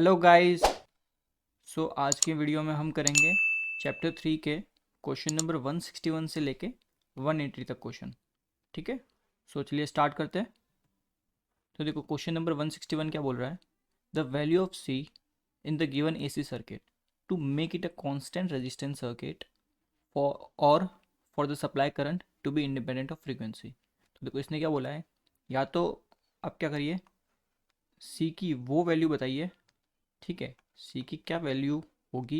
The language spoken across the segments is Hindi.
Hello guys. आज की वीडियो में हम करेंगे चैप्टर 3 के क्वेश्चन नंबर 161 से लेके 180 तक क्वेश्चन। ठीक है, चलिए स्टार्ट करते हैं। तो देखो क्वेश्चन नंबर 161 क्या बोल रहा है। The value of C in the given AC circuit to make it a constant resistance circuit और for the supply current to be independent of frequency. तो देखो इसने क्या बोला है, या तो आप क्या करिए, सी की वो वैल्यू बताइए। ठीक है, सी की क्या वैल्यू होगी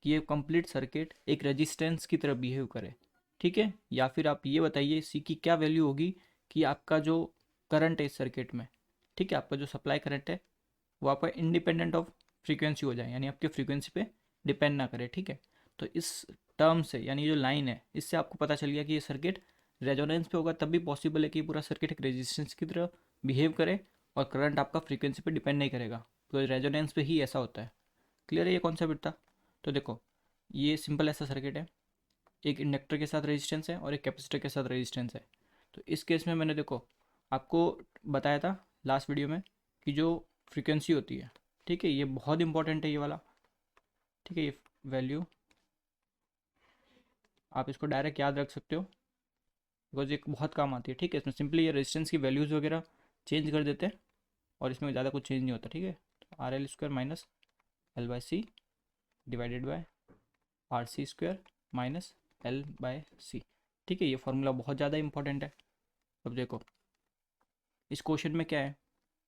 कि ये कंप्लीट सर्किट एक रेजिस्टेंस की तरह बिहेव करे। ठीक है, या फिर आप ये बताइए सी की क्या वैल्यू होगी कि आपका जो करंट है इस सर्किट में, ठीक है, आपका जो सप्लाई करंट है वो आपका इंडिपेंडेंट ऑफ फ्रीक्वेंसी हो जाए, यानी आपके फ्रीक्वेंसी पे डिपेंड ना करे। ठीक है, तो इस टर्म से यानी जो लाइन है इससे आपको पता चल गया कि ये सर्किट रेजोनेंस पे होगा, तब भी पॉसिबल है कि पूरा सर्किट एक रेजिस्टेंस की तरह बिहेव करे और करंट आपका फ्रीक्वेंसी पे डिपेंड नहीं करेगा, तो रेजोनेंस पे ही ऐसा होता है। क्लियर है ये कॉन्सेप्ट इतना। तो देखो ये सिंपल ऐसा सर्किट है, एक इंडक्टर के साथ रेजिस्टेंस है और एक कैपेसिटर के साथ रेजिस्टेंस है। तो इस केस में मैंने देखो आपको बताया था लास्ट वीडियो में कि जो फ्रीक्वेंसी होती है, ठीक है, ये बहुत इंपॉर्टेंट है ये वाला। ठीक है, ये वैल्यू आप इसको डायरेक्ट याद रख सकते हो बिकॉज ये बहुत काम आती है। ठीक है, इसमें सिंपली ये रेजिस्टेंस की वैल्यूज़ वगैरह चेंज कर देते हैं और इसमें ज़्यादा कुछ चेंज नहीं होता। ठीक है, तो R L square minus L by C divided by R C square minus L by C. ठीक है, ये फार्मूला बहुत ज़्यादा इंपॉर्टेंट है। अब देखो इस क्वेश्चन में क्या है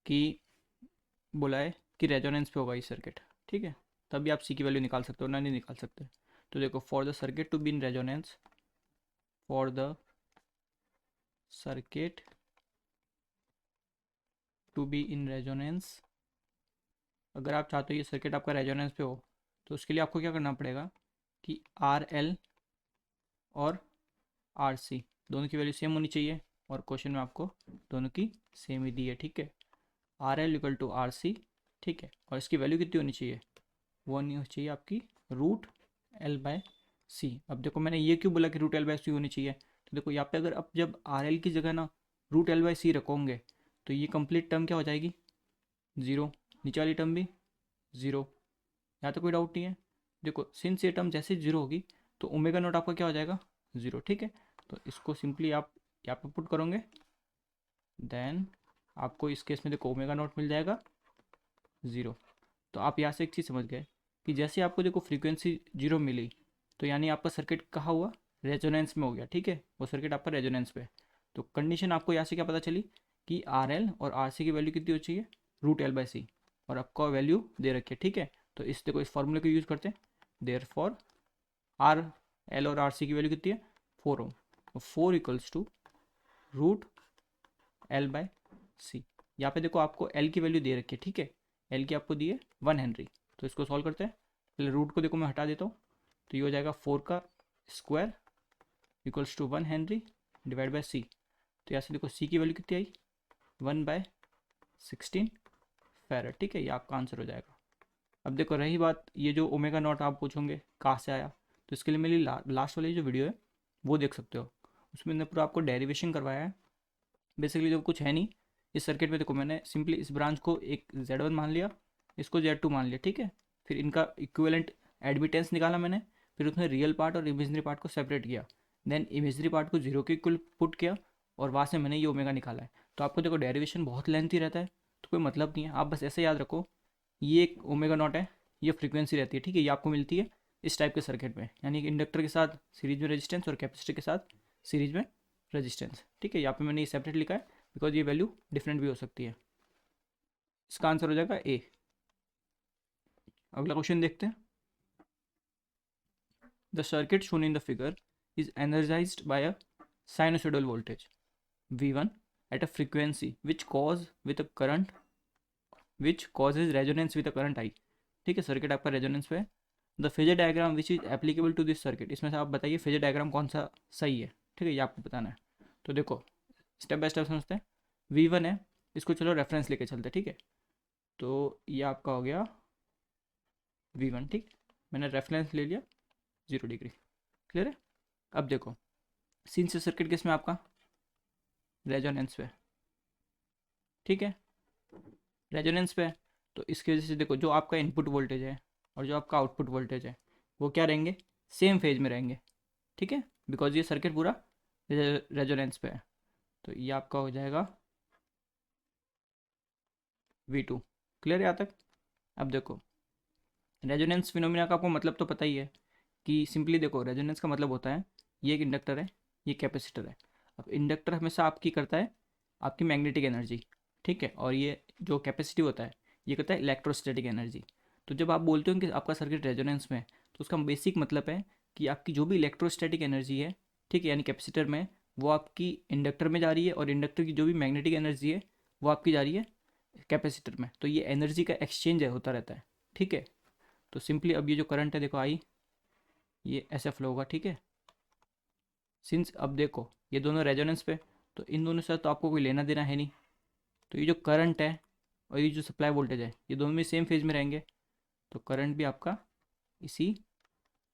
कि बोला है कि रेजोनेंस पे होगा ये सर्किट। ठीक है, तभी आप सी की वैल्यू निकाल सकते हो ना, नहीं निकाल सकते। तो देखो for the circuit to be in resonance, for the circuit to be in resonance, अगर आप चाहते हो ये सर्किट आपका रेजोनेंस पे हो तो उसके लिए आपको क्या करना पड़ेगा कि आर एल और आर सी दोनों की वैल्यू सेम होनी चाहिए, और क्वेश्चन में आपको दोनों की सेम ही दी है। ठीक है, R L equal to R C. ठीक है, और इसकी वैल्यू कितनी होनी चाहिए, वो नहीं होनी चाहिए आपकी रूट एल बाय सी। अब देखो मैंने ये क्यों बोला कि रूट एल बाय सी होनी चाहिए, तो देखो यहाँ पे अगर अब जब आर एल की जगह ना रूट एल बाय सी रखोगे तो ये कंप्लीट टर्म क्या हो जाएगी, ज़ीरो, नीचे वाली टर्म भी ज़ीरो। यहाँ तो कोई डाउट नहीं है। देखो सिंस ये टर्म जैसे जीरो होगी तो ओमेगा नोट आपका क्या हो जाएगा, ज़ीरो। ठीक है, तो इसको सिंपली आप यहाँ पे पुट करोगे, देन आपको इस केस में देखो ओमेगा नोट मिल जाएगा ज़ीरो। तो आप यहाँ से एक चीज़ समझ गए कि जैसे आपको देखो फ्रीक्वेंसी जीरो मिली तो यानी आपका सर्किट कहाँ हुआ, रेजोनेंस में हो गया। ठीक है, वो सर्किट आपका रेजोनेंस पे है। तो कंडीशन आपको यहाँ से क्या पता चली कि आर एल और आर सी की वैल्यू कितनी हो चाहिए, रूट एल बाई सी, और आपका वैल्यू दे रखी है। ठीक है, तो इस देखो इस फॉर्मूले को यूज़ करते हैं। देयर फॉर आर एल और आर सी की वैल्यू कितनी है, 4 ओम, तो 4 equals to root L by C. यहाँ पे देखो आपको एल की वैल्यू दे रखी है। ठीक है, एल की आपको दी है 1 हेनरी। तो इसको सॉल्व करते हैं। पहले रूट को देखो मैं हटा देता हूँ, तो ये हो जाएगा 4 का square equals to 1 henry divide by C. तो यहाँ से देखो सी की वैल्यू कितनी आई, 1/16 फैरेड। ठीक है, ये आपका आंसर हो जाएगा। अब देखो रही बात ये जो ओमेगा नॉट आप पूछोगे कहाँ से आया, तो इसके लिए मेरी लास्ट वाली जो वीडियो है वो देख सकते हो, उसमें मैंने पूरा आपको डेरिवेशन करवाया है। बेसिकली जो कुछ है नहीं इस सर्किट में, देखो मैंने सिंपली इस ब्रांच को एक Z1 मान लिया, इसको Z2 मान लिया। ठीक है, फिर इनका इक्विवेलेंट एडमिटेंस निकाला मैंने, फिर उसमें रियल पार्ट और इमेजनरी पार्ट को सेपरेट किया, देन इमेजनरी पार्ट को जीरो के इक्वल पुट किया, और वहाँ से मैंने ये ओमेगा निकाला है। तो आपको देखो डेरिवेशन बहुत लेंथी रहता है तो कोई मतलब नहीं है, आप बस ऐसे याद रखो ये एक ओमेगा नॉट है, ये फ्रीक्वेंसी रहती है। ठीक है, ये आपको मिलती है इस टाइप के सर्किट में, यानी कि इंडक्टर के साथ सीरीज में रेजिस्टेंस और कैपेसिटर के साथ सीरीज में रेजिस्टेंस। ठीक है, यहाँ पे मैंने ये सेपरेट लिखा है बिकॉज ये वैल्यू डिफरेंट भी हो सकती है। इसका आंसर हो जाएगा ए। अगला क्वेश्चन देखते हैं। The circuit shown in the figure is energised by a sinusoidal voltage V1 at a frequency which causes resonance with a current I। ठीक है, सर्किट आपका रेजोनेंस पे है। The phasor diagram which is applicable to this circuit, इसमें से आप बताइए फेजर डायग्राम कौन सा सही है। ठीक है, ये आपको बताना है। तो देखो स्टेप बाय स्टेप समझते हैं। V1 है, इसको चलो रेफरेंस लेके चलते हैं। ठीक है, तो ये आपका हो गया V1। ठीक, मैंने रेफरेंस ले लिया 0 डिग्री। क्लियर है। अब देखो सिंस सर्किट किस में आपका रेजोनेंस पे, ठीक है, रेजोनेंस पे है, तो इसकी वजह से देखो जो आपका इनपुट वोल्टेज है और जो आपका आउटपुट वोल्टेज है वो क्या रहेंगे, सेम फेज में रहेंगे, ठीक है, बिकॉज ये सर्किट पूरा रेजोनेंस पे है। तो ये आपका हो जाएगा V2। क्लियर है यहाँ तक? अब देखो रेजोनेंस फिनोमिना का आपको मतलब तो पता ही है कि सिंपली देखो रेजोनेंस का मतलब होता है ये एक इंडक्टर है, ये कैपेसिटर है। अब इंडक्टर हमेशा आपकी करता है आपकी मैग्नेटिक एनर्जी, ठीक है, और ये जो कैपेसिटी होता है ये करता है इलेक्ट्रोस्टैटिक एनर्जी। तो जब आप बोलते हो कि आपका सर्किट रेजोनेंस में है तो उसका बेसिक मतलब है कि आपकी जो भी इलेक्ट्रोस्टैटिक एनर्जी है, ठीक है, यानी कैपेसिटर में, वो आपकी इंडक्टर में जा रही है, और इंडक्टर की जो भी मैग्नेटिक एनर्जी है वो आपकी जा रही है कैपेसिटर में। तो ये एनर्जी का एक्सचेंज है, होता रहता है, ठीक है। तो सिंपली अब ये जो करंट है देखो आई, ये ऐसे फ्लो होगा, ठीक है। सिंस अब देखो ये दोनों रेजोनेंस पे, तो इन दोनों से तो आपको कोई लेना देना है नहीं। तो ये जो करंट है और ये जो सप्लाई वोल्टेज है ये दोनों भी सेम फेज में रहेंगे। तो करंट भी आपका इसी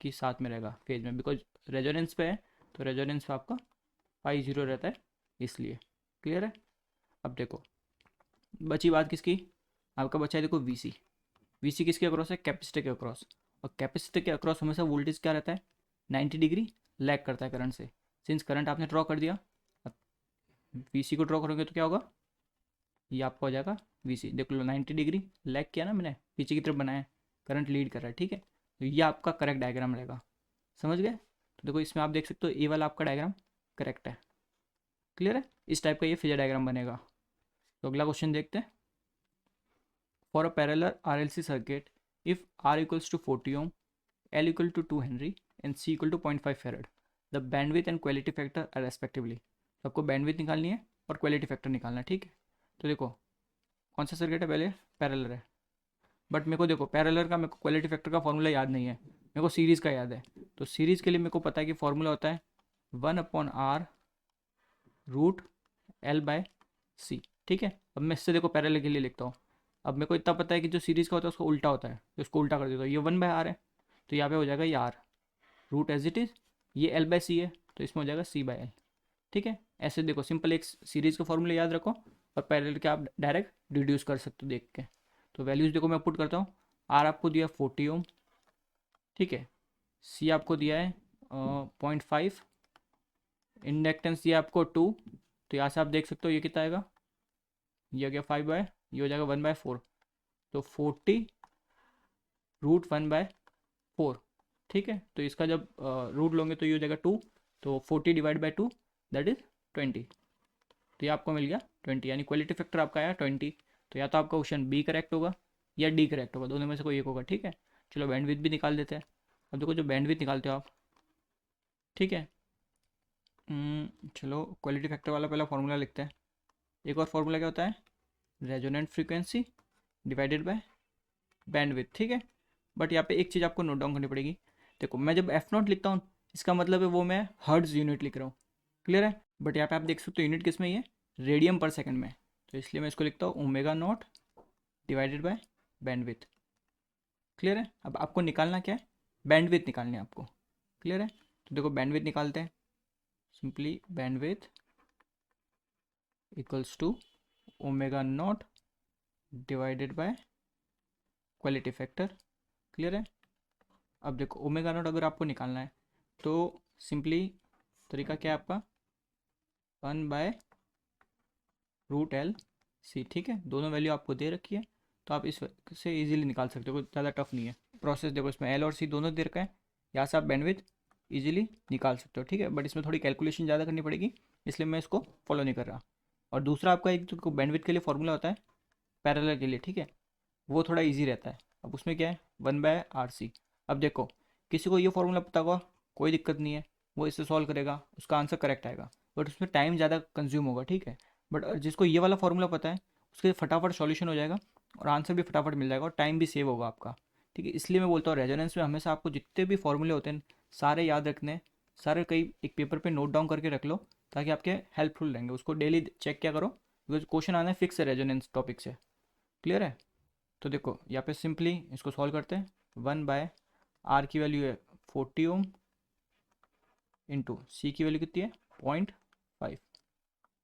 के साथ में रहेगा फेज में, बिकॉज रेजोनेंस पे है। तो रेजोनेंस पे आपका पाई जीरो रहता है, इसलिए। क्लियर है? अब देखो बची बात किसकी, आपका बचा है देखो वीसी। वीसी किसके अक्रॉस है, कैपेसिटर के अक्रॉस। और कैपेसिटर के अक्रॉस हमेशा वोल्टेज क्या रहता है, 90 डिग्री लैग करता है करंट से। सिंस करंट आपने ड्रॉ कर दिया, अब वीसी को ड्रॉ करोगे तो क्या होगा, ये आपका हो जाएगा वीसी। देख लो 90 डिग्री लैग किया ना मैंने, पीछे की तरफ बनाया, करंट लीड कर रहा है, ठीक है। तो ये आपका करेक्ट डायग्राम रहेगा, समझ गए? तो देखो इसमें आप देख सकते हो ए वाला आपका डायग्राम करेक्ट है। क्लियर है? इस टाइप का ये फेजर डायग्राम बनेगा। तो अगला क्वेश्चन देखते हैं। For a parallel RLC circuit, if R equals to 40 ohm, L equal to 2 henry and C equal to 0.5 farad, the bandwidth and quality factor are respectively. आपको बैंडविथ निकालनी है और क्वालिटी फैक्टर निकालना है, ठीक है। तो देखो कौन सा सर्किट है, पहले पैरेलल है, बट मेरे को देखो पैरेलल का मेरे को क्वालिटी फैक्टर का फॉर्मूला याद नहीं है, मेरे को सीरीज़ का याद है। तो सीरीज़ के लिए मेरे को पता है कि फॉर्मूला होता है 1/R रूट L/C, ठीक है। अब मैं इससे देखो पैरेलल के लिए लिखता हूँ। अब मेरे को इतना पता है कि जो सीरीज़ का होता है उसको उल्टा होता है, तो उसको उल्टा कर देता हूँ। ये 1/R है तो यहाँ पे हो जाएगा ये R root as it is, ये L/C है तो इसमें हो जाएगा C/L, ठीक है। ऐसे देखो सिंपल एक सीरीज़ का फॉर्मूला याद रखो और पैरेलल के आप डायरेक्ट डिड्यूस कर सकते हो देख के। तो वैल्यूज़ देखो मैं पुट करता हूँ। R आपको दिया 40 ओम, ठीक है। C आपको दिया है 0.5, इंडक्टेंस दिया आपको 2। तो यहाँ से आप देख सकते हो ये कितना आएगा, ये हो गया 5/, ये हो जाएगा 1/4। तो 40 रूट 1/4, ठीक है। तो इसका जब रूट लोगे तो ये हो जाएगा 2। तो 40 डिवाइड बाई 2 दैट इज़ 20। तो ये आपको मिल गया 20, यानी क्वालिटी फैक्टर आपका आया 20। तो या तो आपका ऑप्शन बी करेक्ट होगा या डी करेक्ट होगा, दोनों में से कोई एक होगा, ठीक है। चलो बैंडविड्थ भी निकाल देते हैं। अब देखो जो बैंडविड्थ निकालते हो आप, ठीक है। चलो क्वालिटी फैक्टर वाला पहला फॉर्मूला लिखते हैं। एक और फॉर्मूला क्या होता है, resonant frequency divided by bandwidth, ठीक है। बट यहाँ पे एक चीज़ आपको नोट डाउन करनी पड़ेगी। देखो मैं जब F0 लिखता हूँ इसका मतलब है वो मैं हर्ट्ज यूनिट लिख रहा हूँ, क्लियर है। बट यहाँ पे आप देख सकते हो यूनिट किस में, ये रेडियम पर सेकंड में। तो इसलिए मैं इसको लिखता हूँ ω0 डिवाइडेड बाय बैंडविड्थ। क्लियर है? अब आपको निकालना क्या है, बैंडविड्थ निकालनी है आपको। क्लियर है? तो देखो बैंडविड्थ निकालते हैं। Simply bandwidth equals to ω0 divided by quality factor. Clear है? अब देखो ω0 अगर आपको निकालना है तो सिंपली तरीका क्या है आपका, 1/√L/C, ठीक है। दोनों वैल्यू आपको दे रखी है तो आप इस से इजीली निकाल सकते हो, कोई ज़्यादा टफ नहीं है प्रोसेस। देखो इसमें L और C दोनों दे रखा है, यहाँ से आप बैंडविड्थ इजीली निकाल सकते हो, ठीक है। बट इसमें थोड़ी कैलकुलेशन ज़्यादा करनी पड़ेगी, इसलिए मैं इसको फॉलो नहीं कर रहा। और दूसरा आपका एक जो बैंडविड्थ के लिए फॉर्मूला होता है पैरेलल के लिए, ठीक है, वो थोड़ा ईजी रहता है। अब उसमें क्या है 1/RC। अब देखो किसी को ये फॉर्मूला पता होगा कोई दिक्कत नहीं है, वो इससे सॉल्व करेगा उसका आंसर करेक्ट आएगा, बट उसमें टाइम ज़्यादा कंज्यूम होगा, ठीक है। बट जिसको ये वाला फॉर्मूला पता है उसके फटाफट सॉल्यूशन हो जाएगा और आंसर भी फटाफट मिल जाएगा और टाइम भी सेव होगा आपका, ठीक है। इसलिए मैं बोलता हूँ रेजोनेंस में हमेशा आपको जितने भी फॉर्मूले होते हैं सारे याद रखने हैं, सारे कई एक पेपर पे नोट डाउन करके रख लो ताकि आपके हेल्पफुल रहेंगे। उसको डेली चेक क्या करो बिकॉज क्वेश्चन आना है फिक्स है रेजोनेंस टॉपिक से। क्लियर है? तो देखो यहाँ पे सिंपली इसको सॉल्व करते हैं। 1/R की वैल्यू है 40 ओम इंटू C की वैल्यू कितनी है 0.5।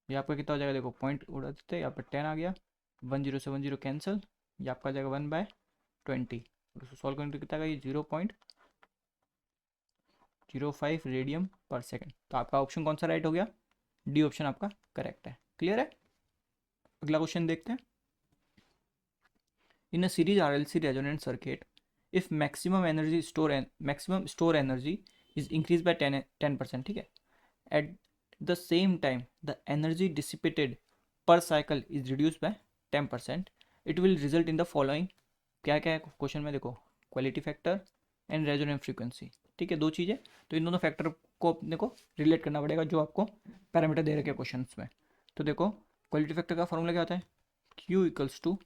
ये आपका कितना हो जाएगा, देखो पॉइंट उड़ा देते हैं, यहाँ पर 10 आ गया, 1 0 से 1 0 कैंसिल, ये आपका आ जाएगा 1/20। उसको सॉल्व करने कितना का ये 0.05 रेडियम पर सेकेंड। तो आपका ऑप्शन कौन सा राइट हो गया? डी ऑप्शन आपका करेक्ट है। क्लियर है? अगला क्वेश्चन देखते हैं। In a series RLC resonant circuit, if maximum store energy is increased by 10%, ठीक है, at the same time the energy dissipated per cycle is reduced by 10%, it will result in the following। क्या क्या है क्वेश्चन में देखो, quality factor and resonant frequency, ठीक है, दो चीज़ें। तो इन दोनों फैक्टर को अपने को रिलेट करना पड़ेगा जो आपको पैरामीटर दे रखे क्वेश्चन में। तो देखो क्वालिटी फैक्टर का फॉर्मूला क्या होता है, Q इक्वल्स टू,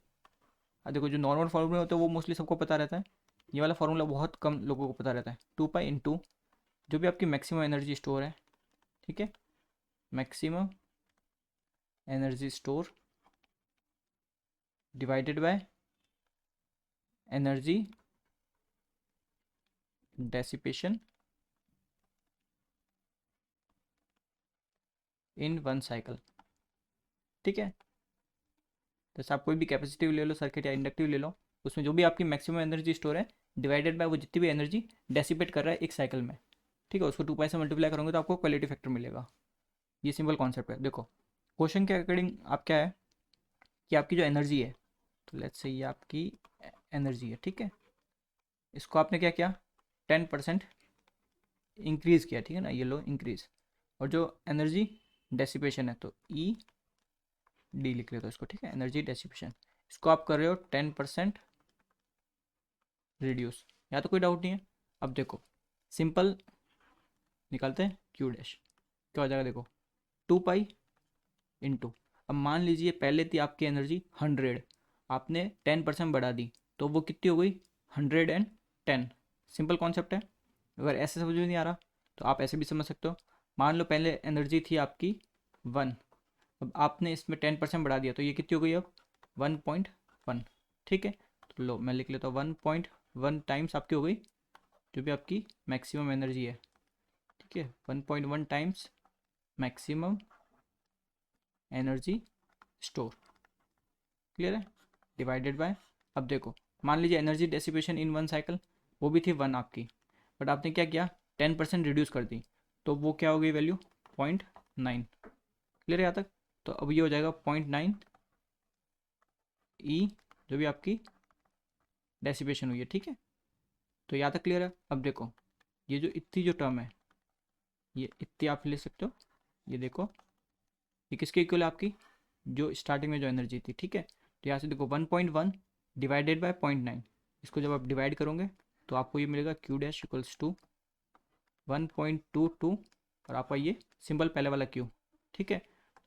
देखो जो नॉर्मल फार्मूला होता है वो मोस्टली सबको पता रहता है, ये वाला फार्मूला बहुत कम लोगों को पता रहता है। 2 पाई इंटू जो भी आपकी मैक्सिमम एनर्जी स्टोर है, ठीक है, maximum energy store divided by energy dissipation in one cycle, ठीक है। जैसे आप कोई भी कैपेसिटिव ले लो सर्किट या इंडक्टिव ले लो, उसमें जो भी आपकी मैक्सिमम एनर्जी स्टोर है डिवाइडेड बाय वो जितनी भी एनर्जी डेसिपेट कर रहा है एक साइकिल में, ठीक है, उसको 2 पाई से मल्टीप्लाई करोगे तो आपको क्वालिटी फैक्टर मिलेगा। ये सिंपल कॉन्सेप्ट है। देखो क्वेश्चन के अकॉर्डिंग आप क्या है कि आपकी जो एनर्जी है, तो लेट्स से ये आपकी एनर्जी है, ठीक है, इसको आपने क्या किया, 10% इंक्रीज़ किया, ठीक है ना, ये लो इंक्रीज। और जो एनर्जी डेसिपेशन है तो डी लिख लेते हो इसको, ठीक है, एनर्जी डेसिपेशन, इसको आप कर रहे हो 10% रिड्यूस। या तो कोई डाउट नहीं है? अब देखो सिंपल निकालते हैं Q डैश, क्या हो जाएगा देखो 2 पाई इंटू, अब मान लीजिए पहले थी आपकी एनर्जी 100, आपने 10% बढ़ा दी तो वो कितनी हो गई 110। सिंपल कॉन्सेप्ट है। अगर ऐसे समझ में नहीं आ रहा तो आप ऐसे भी समझ सकते हो। मान लो पहले एनर्जी थी आपकी 1, अब आपने इसमें 10% बढ़ा दिया तो ये कितनी हो गई अब 1.1, ठीक है। तो लो मैं लिख लेता हूँ 1.1 टाइम्स आपकी हो गई जो भी आपकी मैक्सिमम एनर्जी है, ठीक है, 1.1 times maximum energy store. Clear है? डिवाइडेड बाय, अब देखो मान लीजिए energy dissipation in one cycle वो भी थी 1 आपकी, बट आपने क्या किया 10% रिड्यूस कर दी तो वो क्या हो गई वैल्यू 0.9। क्लियर है यहाँ तक? तो अब ये हो जाएगा 0.9 ई जो भी आपकी डेसिपेशन हुई है, ठीक है। तो यहाँ तक क्लियर है? अब देखो ये जो इतनी जो टर्म है ये इतनी आप ले सकते हो, ये देखो ये किसके इक्वल है आपकी जो स्टार्टिंग में जो एनर्जी थी, ठीक है। तो यहाँ से देखो 1.1 डिवाइडेड बाय 0.9, इसको जब आप डिवाइड करोगे तो आपको ये मिलेगा Q डैश इक्वल्स टू 1.22 और आपका ये सिंपल पहले वाला Q, ठीक है,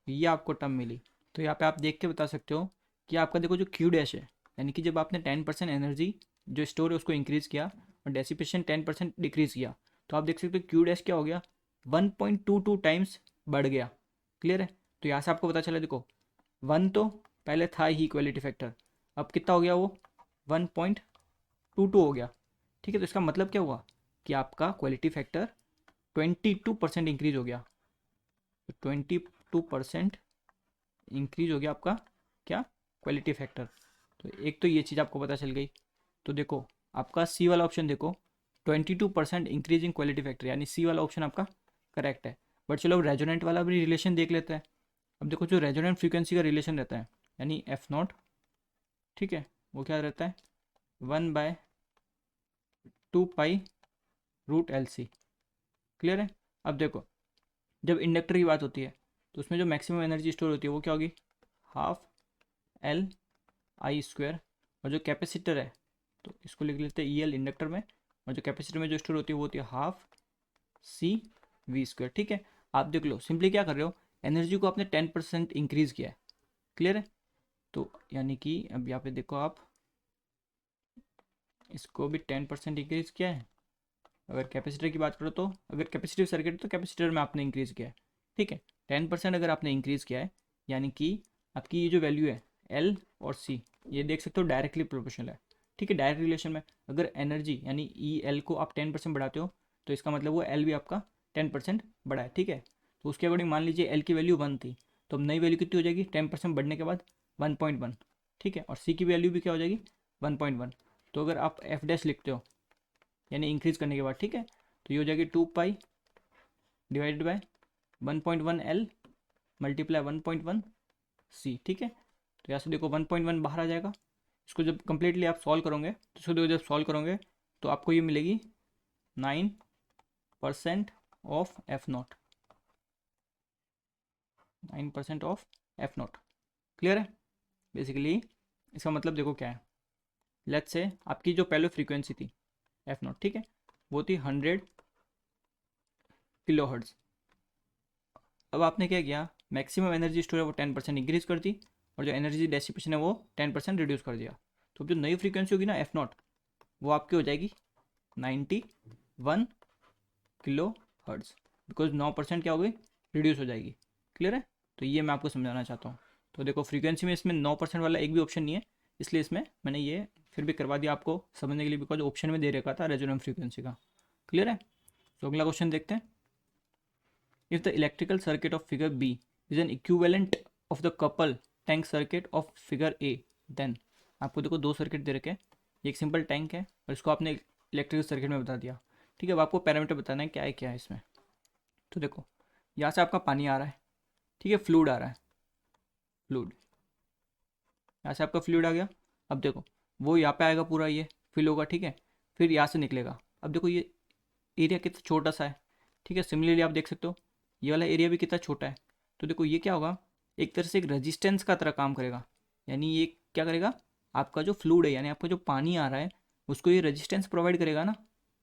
ये आपको टर्म मिली। तो यहाँ पे आप देख के बता सकते हो कि आपका देखो जो Q डैश है, यानी कि जब आपने 10% एनर्जी जो स्टोर है उसको इंक्रीज़ किया और डेसिपेशन 10% डिक्रीज़ किया, तो आप देख सकते हो Q डैश क्या हो गया 1.22 टाइम्स बढ़ गया। क्लियर है? तो यहाँ से आपको पता चला देखो 1 तो पहले था ही इक्वलिटी फैक्टर, अब कितना हो गया वो 1.22 हो गया, ठीक है। तो इसका मतलब क्या हुआ कि आपका क्वालिटी फैक्टर 22% इंक्रीज हो गया। तो 22% इंक्रीज हो गया आपका क्या क्वालिटी फैक्टर। तो एक तो ये चीज़ आपको पता चल गई। तो देखो आपका सी वाला ऑप्शन देखो 22% इंक्रीज इन क्वालिटी फैक्टर, यानी सी वाला ऑप्शन आपका करेक्ट है। बट चलो रेजोनेंट वाला भी रिलेशन देख लेते हैं। अब देखो जो रेजोनेंट फ्रीक्वेंसी का रिलेशन रहता है यानी F0, ठीक है, वो क्या रहता है 1/2 पाई √LC। क्लियर है? अब देखो जब इंडक्टर की बात होती है तो उसमें जो मैक्सिमम एनर्जी स्टोर होती है वो क्या होगी 12LI²। और जो कैपेसिटर है तो इसको लिख लेते हैं EL इंडक्टर में, और जो कैपेसिटर में जो स्टोर होती है वो होती है 12CV², ठीक है। आप देख लो सिंपली क्या कर रहे हो, एनर्जी को आपने 10% इंक्रीज़ किया है। क्लियर है? तो यानी कि अब यहाँ पे देखो आप इसको भी 10% इंक्रीज़ किया है। अगर कैपेसिटर की बात करो तो अगर कैपेसिटिव सर्किट तो कैपेसिटर में आपने इंक्रीज़ किया है, ठीक है। 10% अगर आपने इंक्रीज़ किया है यानी कि आपकी ये जो वैल्यू है L और C ये देख सकते हो डायरेक्टली प्रोपोर्शनल है, ठीक है, डायरेक्ट रिलेशन में। अगर एनर्जी यानी EL को आप 10% बढ़ाते हो तो इसका मतलब वो L भी आपका 10% बढ़ा है, ठीक है। तो उसके अकॉर्डिंग मान लीजिए L की वैल्यू 1 थी तो अब नई वैल्यू कितनी हो जाएगी 10% बढ़ने के बाद 1.1, ठीक है, और सी की वैल्यू भी क्या हो जाएगी 1.1। तो अगर आप एफ डैश लिखते हो यानी इंक्रीज करने के बाद, ठीक है, तो ये हो जाएगी 2 पाई डिवाइडेड बाय 1.1 एल मल्टीप्लाई 1.1 सी, ठीक है। तो यहाँ से देखो 1.1 बाहर आ जाएगा। इसको जब कंप्लीटली आप सॉल्व करोगे तो इसको देखो, जब सॉल्व करोगे तो आपको ये मिलेगी 9% of F not, 9% of F not. Clear है? बेसिकली इसका मतलब देखो क्या है, लेट्स से आपकी जो पहले फ्रीक्वेंसी थी एफ नॉट, ठीक है, वो थी 100 kHz। अब आपने क्या किया, मैक्सिमम एनर्जी स्टोर है वो 10% इंक्रीज कर दी, और जो एनर्जी डेसिपेशन है वो 10% रिड्यूस कर दिया। तो जो नई फ्रीक्वेंसी होगी ना एफ नॉट, वो आपकी हो जाएगी 91 kHz, बिकॉज 9% क्या हो गई, रिड्यूस हो जाएगी। क्लियर है? तो ये मैं आपको समझाना चाहता हूँ। तो देखो फ्रीक्वेंसी में इसमें 9% वाला एक भी ऑप्शन नहीं है, इसलिए इसमें मैंने ये फिर भी करवा दिया आपको समझने के लिए, बिकॉज ऑप्शन में दे रखा था रेजोनेंस फ्रीक्वेंसी का। क्लियर है? तो अगला क्वेश्चन देखते हैं। If the electrical circuit of figure B is an equivalent of the couple tank circuit of figure A, then आपको देखो दो सर्किट दे रखे हैं, एक सिंपल टैंक है और इसको आपने इलेक्ट्रिकल सर्किट में बता दिया। ठीक है, अब आपको पैरामीटर बताना है क्या है इसमें। तो देखो यहाँ से आपका पानी आ रहा है, ठीक है, फ्लूइड आ रहा है, फ्लूइड, यहाँ से आपका फ्लूइड आ गया। अब देखो वो यहाँ पे आएगा, पूरा ये फिल होगा, ठीक है, फिर यहाँ से निकलेगा। अब देखो ये एरिया कितना छोटा सा है, ठीक है, सिमिलरली आप देख सकते हो ये वाला एरिया भी कितना छोटा है। तो देखो ये क्या होगा, एक तरह से एक रेजिस्टेंस का तरह काम करेगा, यानी ये क्या करेगा, आपका जो फ्लूइड है यानी आपका जो पानी आ रहा है उसको ये रेजिस्टेंस प्रोवाइड करेगा ना,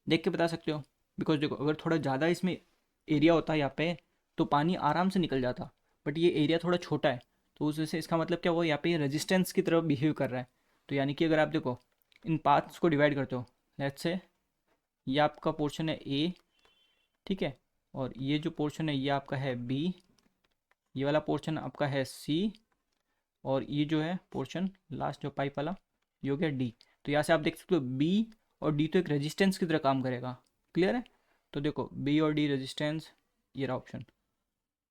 देख के बता सकते हो। बिकॉज देखो अगर थोड़ा ज़्यादा इसमें एरिया होता है यहाँ पे तो पानी आराम से निकल जाता, बट ये एरिया थोड़ा छोटा है, तो उस वजह से इसका मतलब क्या हुआ, यहाँ पे ये रेजिस्टेंस की तरफ बिहेव कर रहा है। तो यानी कि अगर आप देखो इन पार्ट्स को डिवाइड करते हो, लेट्स से ये आपका पोर्शन है ए, ठीक है, और ये जो पोर्शन है ये आपका है बी, ये वाला पोर्शन आपका है सी, और ये जो है पोर्शन लास्ट जो पाइप वाला ये हो गया डी। तो यहाँ से आप देख सकते हो बी और डी तो एक रेजिस्टेंस की तरह काम करेगा। क्लियर है? तो देखो बी और डी रेजिस्टेंस, ये रहा ऑप्शन,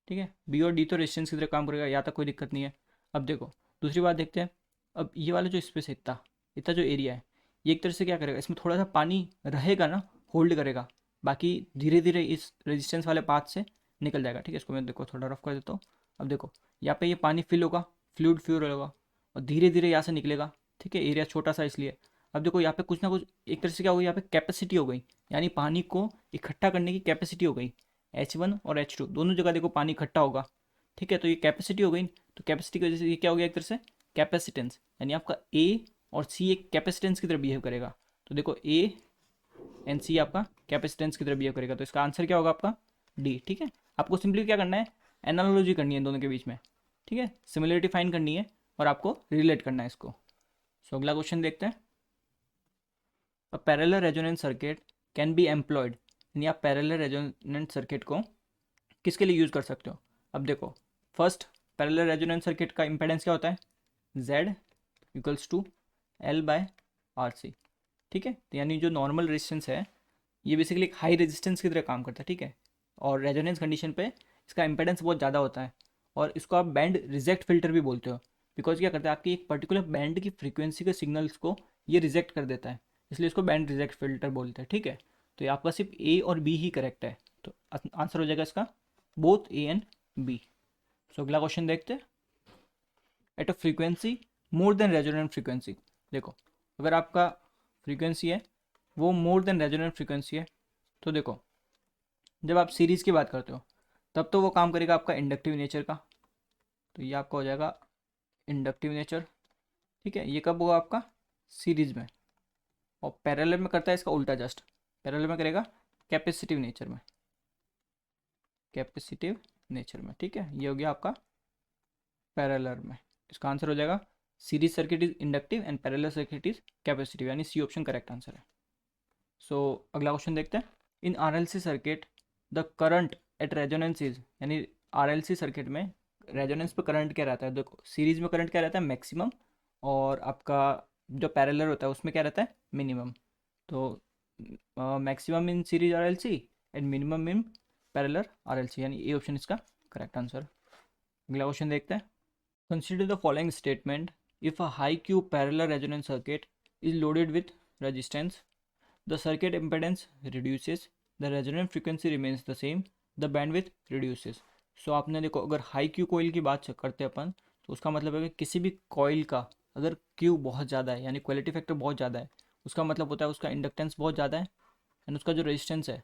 ठीक है, बी और डी तो रेजिस्टेंस की तरह काम करेगा, यहाँ तक कोई दिक्कत नहीं है। अब देखो दूसरी बात देखते हैं। अब ये वाला जो स्पेस है, इतना इतना जो एरिया है, ये एक तरह से क्या करेगा, इसमें थोड़ा सा पानी रहेगा ना, होल्ड करेगा, बाकी धीरे धीरे इस रेजिस्टेंस वाले पाथ से निकल जाएगा। ठीक है, इसको मैं देखो थोड़ा रफ कर देता हूँ। अब देखो यहाँ पे ये पानी फिल होगा, फ्लूइड फ्यूल होगा, और धीरे धीरे यहाँ से निकलेगा। ठीक है, एरिया छोटा सा इसलिए। अब देखो यहाँ पे कुछ ना कुछ एक तरह से क्या हो गई, यहाँ पे कैपेसिटी हो गई, यानी पानी को इकट्ठा करने की कैपेसिटी हो गई। H1 और H2 दोनों जगह देखो पानी इकट्ठा होगा। ठीक है, तो ये कैपेसिटी हो गई, तो कैपेसिटी की वजह से ये क्या हो गया, एक तरह से कैपेसिटेंस, यानी आपका ए और सी एक कैपेसिटेंस की तरह बिहेव करेगा। तो देखो ए एंड सी आपका कैपेसिटेंस की तरह बिहेव करेगा, तो इसका आंसर क्या होगा आपका डी। ठीक है, आपको सिंपली क्या करना है, एनालॉजी करनी है दोनों के बीच में, ठीक है, सिमिलरिटी फाइंड करनी है और आपको रिलेट करना है इसको। सो अगला क्वेश्चन देखते हैं। A parallel resonance circuit can be employed, यानी आप पैरेलल रेजोनेंस सर्किट को किसके लिए यूज़ कर सकते हो। अब देखो फर्स्ट पैरेलल रेजोनेंस सर्किट का इम्पेडेंस क्या होता है, Z इक्वल्स टू L/RC। ठीक है, तो यानी जो नॉर्मल रेजिस्टेंस है ये बेसिकली एक हाई रेजिस्टेंस की तरह काम करता है। ठीक है, और रेजोनेंस कंडीशन पे इसका इम्पेडेंस बहुत ज़्यादा होता है, और इसको आप बैंड रिजेक्ट फिल्टर भी बोलते हो, बिकॉज क्या करता है आपकी एक पर्टिकुलर बैंड की फ्रीक्वेंसी के सिग्नल्स को ये रिजेक्ट कर देता है, इसलिए इसको बैंड रिजेक्ट फिल्टर बोलते हैं। ठीक है, तो ये आपका सिर्फ ए और बी ही करेक्ट है, तो आंसर हो जाएगा इसका बोथ ए एंड बी। सो अगला क्वेश्चन देखते हैं। At a frequency more than resonant frequency, देखो अगर आपका फ्रीक्वेंसी है वो मोर देन रेजोनेंट फ्रीक्वेंसी है, तो देखो जब आप सीरीज़ की बात करते हो तब तो वो काम करेगा आपका इंडक्टिव नेचर का, तो ये आपका हो जाएगा इंडक्टिव नेचर। ठीक है, ये कब होगा आपका सीरीज में, और पैरेलल में करता है इसका उल्टा, जस्ट पैरेलल में करेगा कैपेसिटिव नेचर में, कैपेसिटिव नेचर में। ठीक है, ये हो गया आपका पैरेलल में, इसका आंसर हो जाएगा series circuit is inductive and parallel circuit is capacitive, यानी सी ऑप्शन करेक्ट आंसर है। सो अगला क्वेश्चन देखते हैं। In RLC circuit the current at resonance is, यानी आरएलसी सर्किट में रेजोनेंस पे करंट क्या रहता है, देखो सीरीज में करंट क्या रहता है मैक्सिमम, और आपका जो पैरेलल होता है उसमें क्या रहता है मिनिमम। तो maximum in series RLC and minimum in parallel RLC, यानी ए ऑप्शन इसका करेक्ट आंसर। अगला क्वेश्चन देखते हैं। Consider the following statement if a high Q parallel resonance circuit is loaded with resistance, the circuit impedance reduces, the resonant frequency remains the same, the bandwidth reduces. सो आपने देखो, अगर हाई क्यू कोयल की बात करते हैं अपन, तो उसका मतलब है कि किसी भी कोयल का अगर क्यू बहुत ज़्यादा है, यानी क्वालिटी फैक्टर बहुत ज़्यादा है, उसका मतलब होता है उसका इंडक्टेंस बहुत ज़्यादा है एंड उसका जो रेजिस्टेंस है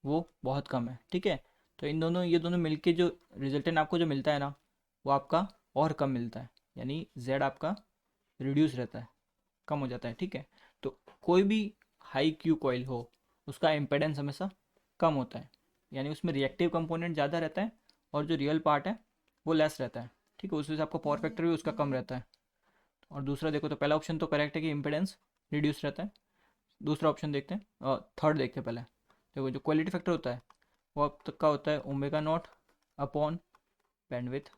वो बहुत कम है, ठीक है। तो इन दोनों, ये दोनों मिलके जो रिजल्टेंट आपको जो मिलता है ना, वो आपका और कम मिलता है, यानी जेड आपका रिड्यूस रहता है, कम हो जाता है, ठीक है। तो कोई भी हाई क्यू कॉइल हो, उसका इम्पेडेंस हमेशा कम होता है, यानी उसमें रिएक्टिव कंपोनेंट ज़्यादा रहता है और जो रियल पार्ट है वो लेस रहता है, ठीक है। उस वजह से आपका पावर फैक्टर भी उसका कम रहता है। और दूसरा देखो, तो पहला ऑप्शन तो करेक्ट है कि इम्पेडेंस रिड्यूस रहता है। दूसरा ऑप्शन देखते हैं, और थर्ड देखते हैं पहले। देखो, जो क्वालिटी फैक्टर होता है वो अब तक का होता है ओमेगा नॉट अपॉन बैंडविथ।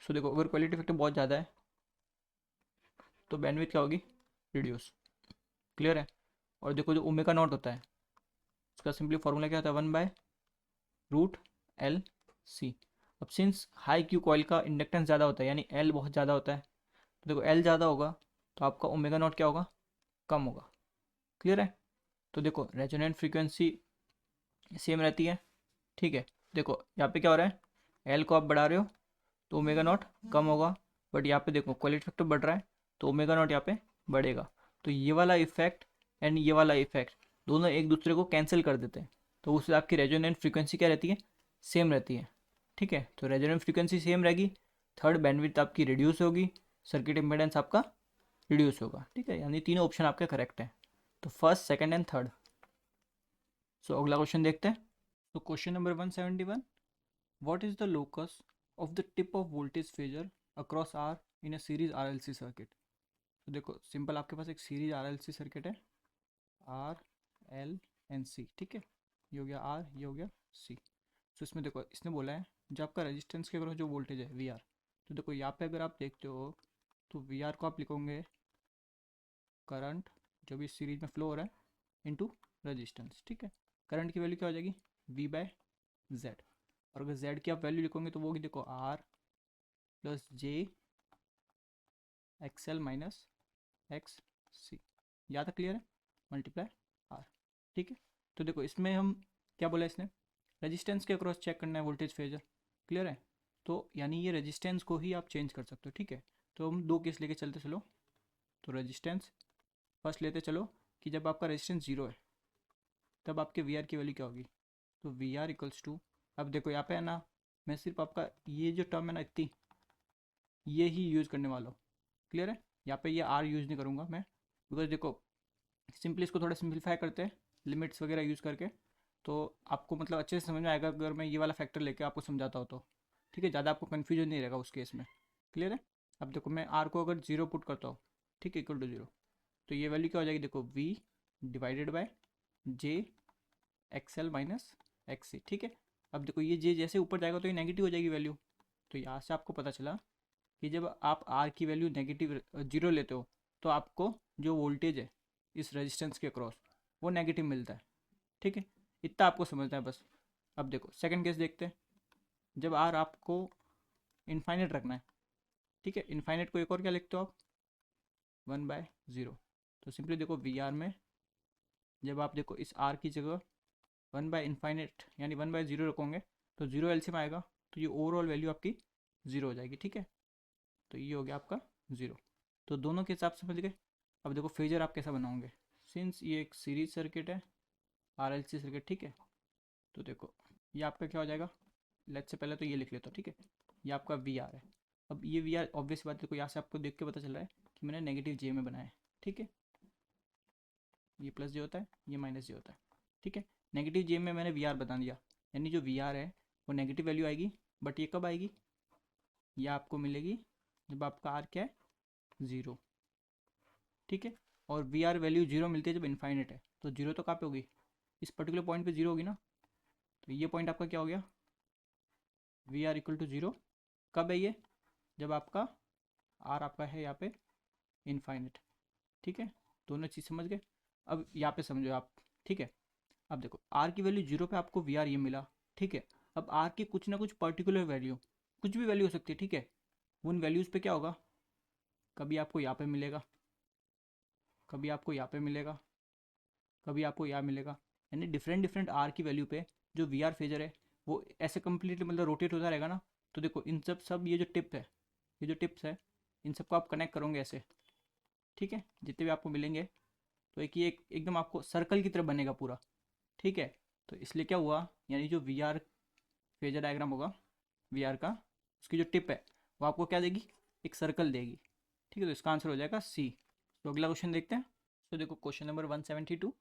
सो देखो, अगर क्वालिटी फैक्टर बहुत ज़्यादा है तो बैंडविथ क्या होगी, रिड्यूस। क्लियर है। और देखो, जो ओमेगा नॉट होता है उसका सिंपली फॉर्मूला क्या होता है, 1/√L C। अब सिंस हाई क्यू कॉइल का इंडक्टेंस ज़्यादा होता है, यानी एल बहुत ज़्यादा होता है, तो देखो एल ज़्यादा होगा तो आपका ओमेगा नॉट क्या होगा, कम होगा। क्लियर है। तो देखो, रेजोनेंट फ्रीक्वेंसी सेम रहती है, ठीक है। देखो यहाँ पे क्या हो रहा है, एल को आप बढ़ा रहे हो तो ओमेगा नॉट कम होगा, बट यहाँ पे देखो क्वालिटी फैक्टर बढ़ रहा है तो ओमेगा नॉट यहाँ पे बढ़ेगा। तो ये वाला इफेक्ट एंड ये वाला इफेक्ट दोनों एक दूसरे को कैंसिल कर देते हैं, तो उससे आपकी रेजोनेंट फ्रीक्वेंसी क्या रहती है, सेम रहती है, ठीक है। तो रेजोनेंट फ्रीक्वेंसी सेम रहेगी, थर्ड बैंडविड्थ आपकी रिड्यूस होगी, सर्किट इम्पेडेंस आपका रिड्यूस होगा, ठीक है। यानी तीनों ऑप्शन आपके करेक्ट हैं, तो फर्स्ट, सेकंड एंड थर्ड। सो अगला क्वेश्चन देखते हैं। तो question number 171, what is the locus of the tip of voltage phasor across R in a series RLC circuit? तो देखो सिंपल, आपके पास एक सीरीज RLC सर्किट है, R L एंड C, ठीक है। ये हो गया R, ये हो गया C। तो इसमें देखो, इसने बोला है जो आपका रेजिस्टेंस के अक्रॉस जो वोल्टेज है VR, तो देखो यहाँ पे अगर आप देखते हो तो VR को आप लिखोगे करंट जो भी सीरीज में फ्लो हो रहा है इनटू रेजिस्टेंस, ठीक है। करंट की वैल्यू क्या हो जाएगी, V/Z। और अगर Z की आप वैल्यू लिखोगे तो वो होगी, देखो R प्लस जे XL माइनस XC। यहाँ तक क्लियर है, मल्टीप्लाई R, ठीक है। तो देखो इसमें हम क्या बोला, इसने रेजिस्टेंस के अक्रॉस चेक करना है वोल्टेज फेजर, क्लियर है। तो यानी ये रेजिस्टेंस को ही आप चेंज कर सकते हो, ठीक है। तो हम दो केस लेके चलते चलो। तो रेजिस्टेंस फर्स्ट लेते चलो कि जब आपका रेजिस्टेंस जीरो है तब आपके वी आर की वैल्यू क्या होगी। तो वी आर इक्वल्स टू, अब देखो यहाँ पे है ना, मैं सिर्फ आपका ये जो टर्म है ना इतनी, ये ही यूज़ करने वाला हूँ, क्लियर है। यहाँ पे ये आर यूज़ नहीं करूँगा मैं, बिकॉज देखो सिंपली इसको थोड़ा सिंप्लीफाई करते हैं लिमिट्स वगैरह यूज़ करके, तो आपको मतलब अच्छे से समझ में आएगा अगर मैं ये वाला फैक्टर लेके आपको समझाता हूँ तो, ठीक है। ज़्यादा आपको कन्फ्यूजन नहीं रहेगा उस केस में, क्लियर है। अब देखो मैं आर को अगर जीरो पुट करता हूँ, ठीक है, इक्वल टू जीरो, तो ये वैल्यू क्या हो जाएगी, देखो V divided by j XL minus X, ठीक है। अब देखो ये जे जैसे ऊपर जाएगा तो ये नेगेटिव हो जाएगी वैल्यू, तो यहाँ से आपको पता चला कि जब आप आर की वैल्यू नेगेटिव जीरो लेते हो तो आपको जो वोल्टेज है इस रेजिस्टेंस के अक्रॉस वो नेगेटिव मिलता है, ठीक है। इतना आपको समझना है बस। अब देखो सेकंड केस देखते हैं, जब आर आपको इनफाइनेट रखना है, ठीक है। इनफाइनेट को एक और क्या लिखते हो आप, 1/0। तो सिंपली देखो वी आर में जब आप देखो इस आर की जगह 1/इनफाइनेट यानी 1/0 रखोगे तो जीरो एलसीएम आएगा, तो ये ओवरऑल वैल्यू आपकी जीरो हो जाएगी, ठीक है। तो ये हो गया आपका ज़ीरो। तो दोनों के हिसाब से समझ गए। अब देखो फेजर आप कैसा बनाओगे, सिंस ये एक सीरीज सर्किट है, आरएलसी सर्किट, ठीक है। तो देखो ये आपका क्या हो जाएगा, लेट्स से पहले तो ये लिख लेता हूँ, ठीक है। ये आपका वी आर है। अब ये वी आर ऑब्वियस बात है, देखो यहाँ से आपको देख के पता चल रहा है कि मैंने नेगेटिव जे में बनाया है, ठीक है। ये प्लस जे होता है, ये माइनस जे होता है, ठीक है। नेगेटिव जे में मैंने वी आर बता दिया, यानी जो वी आर है वो नेगेटिव वैल्यू आएगी, बट ये कब आएगी, ये आपको मिलेगी जब आपका आर क्या है, ज़ीरो, ठीक है। और वी आर वैल्यू जीरो मिलती है जब इनफाइनेट है, तो जीरो तो कहाँ पे होगी, इस पर्टिकुलर पॉइंट पे जीरो होगी ना। तो ये पॉइंट आपका क्या हो गया, V R equal to zero. कब है ये, जब आपका आर आपका है यहाँ पे इनफाइनेट, ठीक है। दोनों चीज़ समझ गए। अब यहाँ पे समझो आप, ठीक है। अब देखो आर की वैल्यू जीरो पे आपको वी आर ये मिला, ठीक है। अब आर की कुछ ना कुछ पर्टिकुलर वैल्यू, कुछ भी वैल्यू हो सकती है, ठीक है। उन वैल्यूज़ पे क्या होगा, कभी आपको यहाँ पे मिलेगा, कभी आपको यहाँ पे मिलेगा, कभी आपको यहाँ मिलेगा। यानी डिफरेंट डिफरेंट आर की वैल्यू पे जो वी आर फेजर है वो ऐसे कम्प्लीटली मतलब रोटेट होता रहेगा ना। तो देखो इन सब ये जो टिप है, ये जो टिप्स है, इन सबको आप कनेक्ट करोगे ऐसे, ठीक है, जितने भी आपको मिलेंगे तो एक ये एकदम आपको सर्कल की तरह बनेगा पूरा, ठीक है। तो इसलिए क्या हुआ, यानी जो वी आर फेजर डायग्राम होगा वी आर का, उसकी जो टिप है वो आपको क्या देगी, एक सर्कल देगी, ठीक है। तो इसका आंसर हो जाएगा सी। तो अगला क्वेश्चन देखते हैं। तो देखो क्वेश्चन नंबर 172,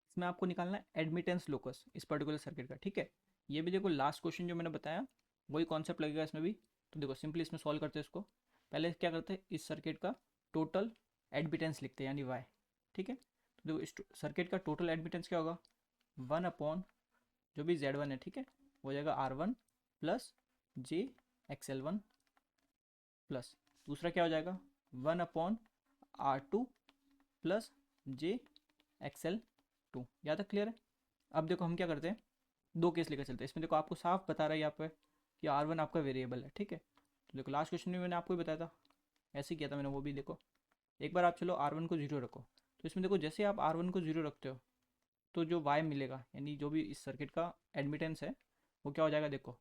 इसमें आपको निकालना है एडमिटेंस लोकस इस पर्टिकुलर सर्किट का, ठीक है। ये भी देखो लास्ट क्वेश्चन जो मैंने बताया वही कॉन्सेप्ट लगेगा इसमें भी। तो देखो सिंपली इसमें सॉल्व करते हैं इसको। पहले क्या करते हैं, इस सर्किट का टोटल एडमिटेंस लिखते हैं यानी वाई, ठीक है। तो देखो इस सर्किट का टोटल एडमिटेंस क्या होगा, 1 जो भी Z1 है, ठीक है, हो जाएगा R1 प्लस जे XL1 प्लस दूसरा क्या हो जाएगा 1/R2 प्लस जे XL2। यहाँ तक क्लियर है। अब देखो हम क्या करते हैं, दो केस लेकर चलते हैं। इसमें देखो आपको साफ बता रहा है यहाँ पे कि R1 आपका वेरिएबल है, ठीक है। तो देखो लास्ट क्वेश्चन में मैंने आपको ही बताया था, ऐसे ही किया था मैंने वो भी। देखो एक बार आप चलो R1 को 0 रखो, तो इसमें देखो जैसे आप R1 को 0 रखते हो तो जो Y मिलेगा यानी जो भी इस सर्किट का एडमिटेंस है वो क्या हो जाएगा, देखो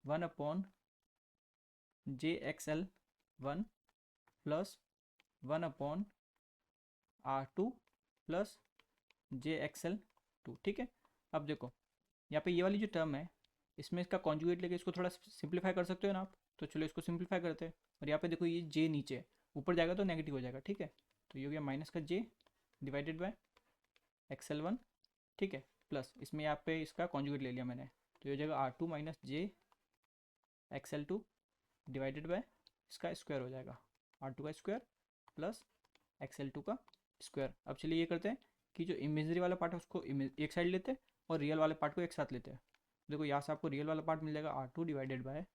1/JXL1 plus 1/R2 plus JXL2, ठीक है। अब देखो यहाँ पे ये वाली जो टर्म है इसमें इसका कॉन्जुगेट लेके इसको थोड़ा सिंप्लीफाई कर सकते हो ना आप। तो चलो इसको सिंप्लीफाई करते हैं। और यहाँ पे देखो ये जे नीचे है, ऊपर जाएगा तो नेगेटिव हो जाएगा, ठीक है। तो ये हो गया माइनस का जे डिवाइडेड बाय XL1, ठीक है, प्लस इसमें यहाँ पे इसका कॉन्जुगेट ले लिया मैंने, तो ये हो जाएगा R2 minus J XL2 divided by इसका स्क्वायर हो जाएगा R2 का स्क्वायर प्लस XL2 का स्क्वायर। अब चलिए ये करते हैं कि जो इमेजरी वाला पार्ट है उसको एक साइड लेते हैं और रियल वाले पार्ट को एक साथ लेते हैं। देखो यहाँ से आपको रियल वाला पार्ट मिल जाएगा R2 डिवाइडेड बाय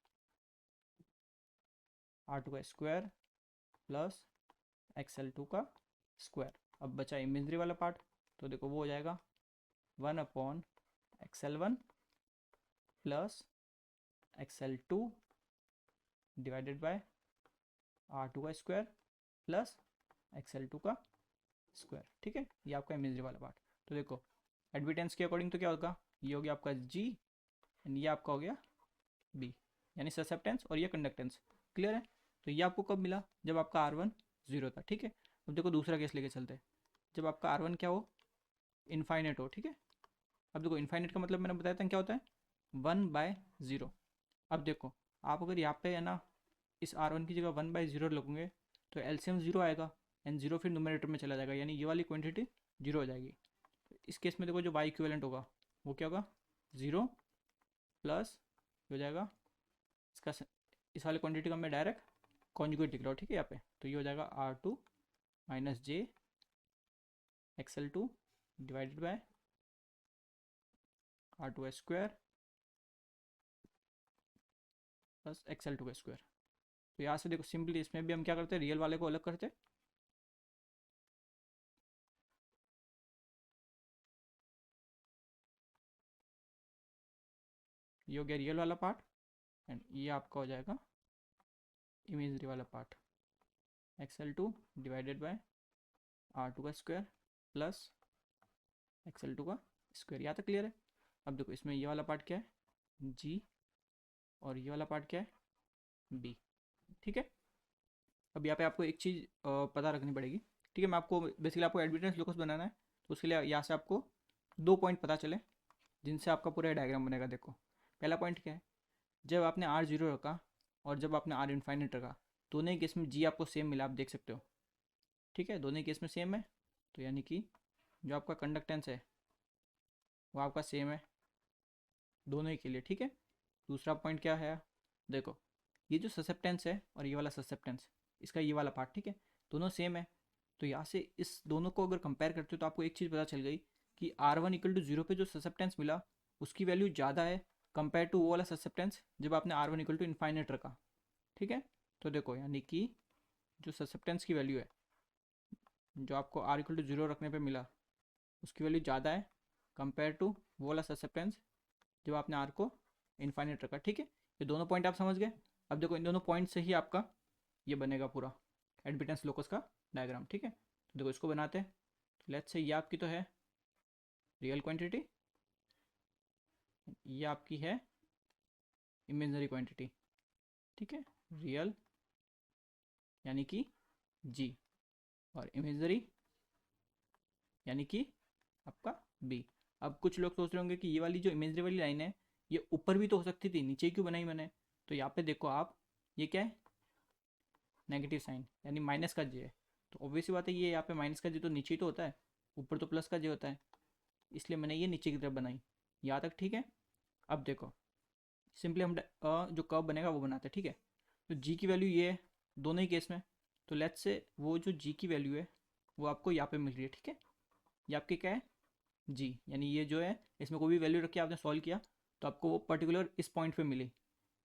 R2 का स्क्वायर प्लस XL2 का स्क्वायर। अब बचा इमेजरी वाला पार्ट, तो देखो वो हो जाएगा 1/XL1 plus XL2 divided by R2 का स्क्वायर प्लस XL2 का स्क्वायर, ठीक है। ये आपका इमेजरी वाला पार्ट। तो देखो एडमिटेंस के अकॉर्डिंग तो क्या होगा, ये हो गया आपका G एंड ये आपका हो गया B, यानी ससेप्टेंस और ये कंडक्टेंस। क्लियर है। तो ये आपको कब मिला, जब आपका R1 0 था, ठीक है। अब देखो दूसरा केस लेके चलते हैं, जब आपका R1 क्या हो, इनफाइनेट हो, ठीक है। अब देखो इनफाइनेट का मतलब मैंने बताया था क्या होता है, 1/0। अब देखो आप अगर यहाँ पे है ना इस R1 की जगह 1/0 लगोगे तो एलसीएम 0 आएगा एंड 0 फिर न्यूमरेटर में चला जाएगा, यानी ये वाली क्वांटिटी 0 हो जाएगी। तो इस केस में देखो जो वाई इक्विवेलेंट होगा वो क्या होगा 0 प्लस हो जाएगा इसका इस वाले क्वांटिटी का मैं डायरेक्ट कॉन्जुगेट लिख रहा हूँ, ठीक है यहाँ पे। तो ये हो जाएगा R2 minus J XL2 divided by R2 square plus XL2 का स्क्वायर। तो यहाँ से देखो सिंपली इसमें भी हम क्या करते हैं, रियल वाले को अलग करते हैं, ये हो गया रियल वाला पार्ट एंड ये आपका हो जाएगा इमेजरी वाला part, XL2 divided by R2 का स्क्वायर प्लस XL2 का स्क्वायर। यहाँ तक क्लियर है। अब देखो इसमें ये वाला पार्ट क्या है G और ये वाला पार्ट क्या है B, ठीक है। अब यहाँ पे आपको एक चीज़ पता रखनी पड़ेगी, ठीक है। मैं आपको बेसिकली आपको एडमिटेंस लोकस बनाना है, तो उसके लिए यहाँ से आपको दो पॉइंट पता चले जिनसे आपका पूरा डायग्राम बनेगा। देखो पहला पॉइंट क्या है, जब आपने R0 रखा और जब आपने R इनफाइनेट रखा, दोनों ही केस में G आपको सेम मिला, आप देख सकते हो, ठीक है, दोनों ही केस में सेम है। तो यानी कि जो आपका कंडक्टेंस है वो आपका सेम है दोनों ही के लिए, ठीक है। दूसरा पॉइंट क्या है, देखो ये जो ससेप्टेंस है और ये वाला ससेप्टेंस, इसका ये वाला पार्ट, ठीक है, दोनों सेम है। तो यहाँ से इस दोनों को अगर कंपेयर करते हो तो आपको एक चीज़ पता चल गई कि R1 इक्वल टू 0 पे जो ससेप्टेंस मिला उसकी वैल्यू ज़्यादा है कंपेयर टू वो वाला ससेप्टेंस जब आपने R1 इक्वल टू इनफाइनेट रखा, ठीक है। तो देखो यानी कि जो ससेप्टेंस की वैल्यू है जो आपको R इक्वल टू 0 रखने पे मिला उसकी वैल्यू ज़्यादा है कंपेयर टू वो वाला ससेप्टेंस जब आपने R को इनफाइनेट रखा, ठीक है। ये दोनों पॉइंट आप समझ गए। अब देखो इन दोनों पॉइंट से ही आपका ये बनेगा पूरा एडमिटेंस लोकस का डायग्राम, ठीक है। तो देखो इसको बनाते हैं। तो लेट्स से ये आपकी तो है रियल क्वांटिटी, ये आपकी है इमेजिनरी क्वांटिटी, ठीक है। रियल यानी कि जी, और इमेजिनरी यानी कि आपका बी। अब कुछ लोग सोच रहे होंगे कि ये वाली जो इमेजिनरी वाली लाइन है ये ऊपर भी तो हो सकती थी, नीचे क्यों बनाई मैंने। तो यहाँ पे देखो आप, ये क्या है, नेगेटिव साइन यानी माइनस का जे है। तो ऑब्वियस बात है, ये यहाँ पे माइनस का जे तो नीचे ही तो होता है, ऊपर तो प्लस का जे होता है, इसलिए मैंने ये नीचे की तरफ बनाई। यहाँ तक ठीक है। अब देखो सिंपली हम जो कर्व बनेगा वो बनाते हैं, ठीक है। तो जी की वैल्यू ये है दोनों ही केस में। तो लेट्स से वो जो जी की वैल्यू है वो आपको यहाँ पे मिल रही है, ठीक है। ये आपकी क्या है, जी, यानी ये जो है इसमें कोई भी वैल्यू रख के आपने सॉल्व किया तो आपको वो पर्टिकुलर इस पॉइंट पे मिली।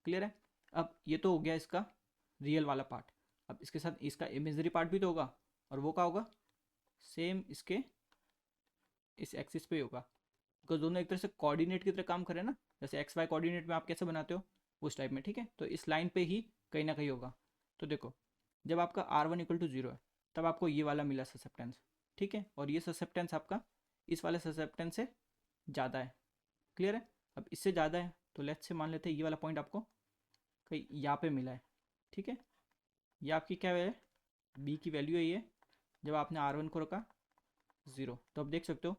क्लियर है। अब ये तो हो गया इसका रियल वाला पार्ट। अब इसके साथ इसका इमेजनरी पार्ट भी तो होगा, और वो क्या होगा, सेम इसके इस एक्सिस पे ही होगा, बिकॉज दोनों एक तरह से कोऑर्डिनेट की तरह काम करें ना, जैसे एक्स वाई कोऑर्डिनेट में आप कैसे बनाते हो उस टाइप में, ठीक है। तो इस लाइन पे ही कहीं ना कहीं होगा। तो देखो जब आपका R1 इक्वल टू 0 है तब आपको ये वाला मिला ससेप्टेंस, ठीक है। और ये ससेप्टेंस आपका इस वाले ससेप्टेंस से ज़्यादा है। क्लियर है। अब इससे ज़्यादा है तो लेट्स से मान लेते हैं ये वाला पॉइंट आपको कहीं यहाँ पे मिला है, ठीक है। ये आपकी क्या है, बी की वैल्यू है ये, जब आपने R1 को रखा 0, तो आप देख सकते हो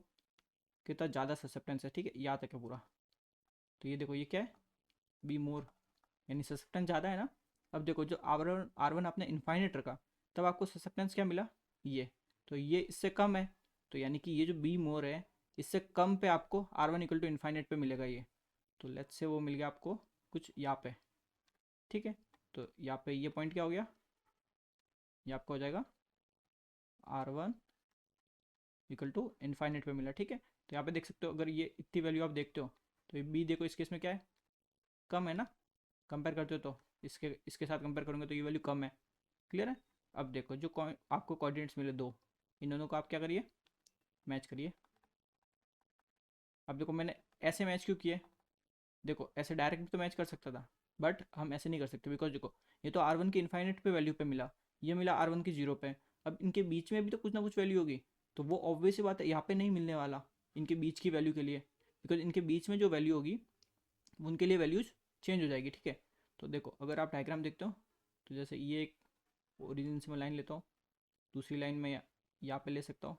कितना ज़्यादा ससेप्टेंस है, ठीक है, यहाँ तक है पूरा। तो ये देखो ये क्या है, बी मोर, यानी ससेप्टेंस ज़्यादा है ना। अब देखो जो R1 आपने इन्फाइनेट रखा तब आपको ससेप्टेंस क्या मिला, ये। तो ये इससे कम है, तो यानी कि ये जो बी मोर है इससे कम पे आपको R1 इक्वल टू इन्फाइनेट पे मिलेगा ये। तो लेट्स से वो मिल गया आपको कुछ यहाँ पे, ठीक है। तो यहाँ पे ये पॉइंट क्या हो गया, ये आपका हो जाएगा R1 इक्वल टू इन्फाइनेट पे मिला, ठीक है। तो यहाँ पे देख सकते हो अगर ये इतनी वैल्यू आप देखते हो तो ये बी देखो इस केस में क्या है, कम है ना, कंपेयर करते हो तो इसके इसके साथ कंपेयर करोगे तो ये वैल्यू कम है। क्लियर है। अब देखो जो आपको कोऑर्डिनेट्स मिले दो, इन दोनों को आप क्या करिए, मैच करिए। अब देखो मैंने ऐसे मैच क्यों किए, देखो ऐसे डायरेक्ट भी तो मैच कर सकता था, बट हम ऐसे नहीं कर सकते, बिकॉज देखो ये तो R1 की इन्फाइनेट पे वैल्यू पे मिला, ये मिला R1 की 0 पे। अब इनके बीच में भी तो कुछ ना कुछ वैल्यू होगी, तो वो ऑब्वियस सी बात है यहाँ पे नहीं मिलने वाला इनके बीच की वैल्यू के लिए, बिकॉज इनके बीच में जो वैल्यू होगी उनके लिए वैल्यूज चेंज हो जाएगी, ठीक है। तो देखो अगर आप डायग्राम देखते हो तो जैसे ये एक ओरिजिन से मैं लाइन लेता हूँ, दूसरी लाइन में यहाँ पे ले सकता हूँ,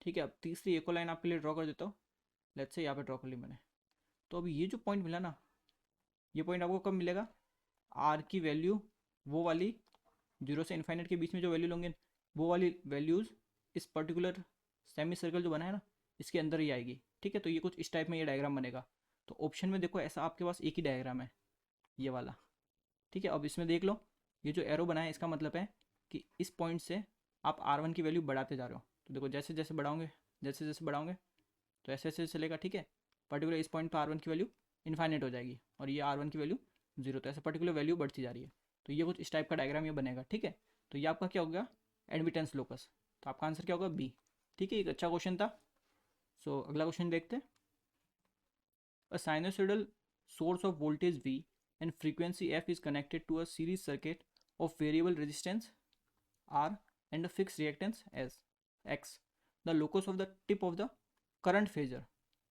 ठीक है। अब तीसरी एक और लाइन आपके लिए ड्रॉ कर देता हूँ, लेट्स से यहाँ पे ड्रॉ कर ली मैंने। तो अभी ये जो पॉइंट मिला ना, ये पॉइंट आपको कब मिलेगा, आर की वैल्यू वो वाली 0 से इन्फाइनेट के बीच में जो वैल्यू लोगे वो वाली वैल्यूज़ इस पर्टिकुलर सेमी सर्कल जो बना है ना इसके अंदर ही आएगी, ठीक है। तो ये कुछ इस टाइप में ये डायग्राम बनेगा। तो ऑप्शन में देखो ऐसा आपके पास एक ही डायग्राम है, ये वाला, ठीक है। अब इसमें देख लो ये जो एरो बना है इसका मतलब है कि इस पॉइंट से आप R1 की वैल्यू बढ़ाते जा रहे हो। तो देखो जैसे जैसे बढ़ाओगे, जैसे जैसे बढ़ाओगे तो ऐसे ऐसे चलेगा, ठीक है। पर्टिकुलर इस पॉइंट पर R1 की वैल्यू इन्फाइनेट हो जाएगी और ये R1 की वैल्यू 0, तो ऐसे पर्टिकुलर वैल्यू बढ़ती जा रही है। तो ये कुछ इस टाइप का डायग्राम ये बनेगा, ठीक है। तो ये आपका क्या होगा, एडमिटेंस लोकस। तो आपका आंसर क्या होगा, बी, ठीक है। एक अच्छा क्वेश्चन था। सो अगला क्वेश्चन देखते हैं। अ sinusoidal source of voltage V and frequency f is connected to a series circuit of variable resistance R and a fixed reactance as X. The locus of the tip of the current phasor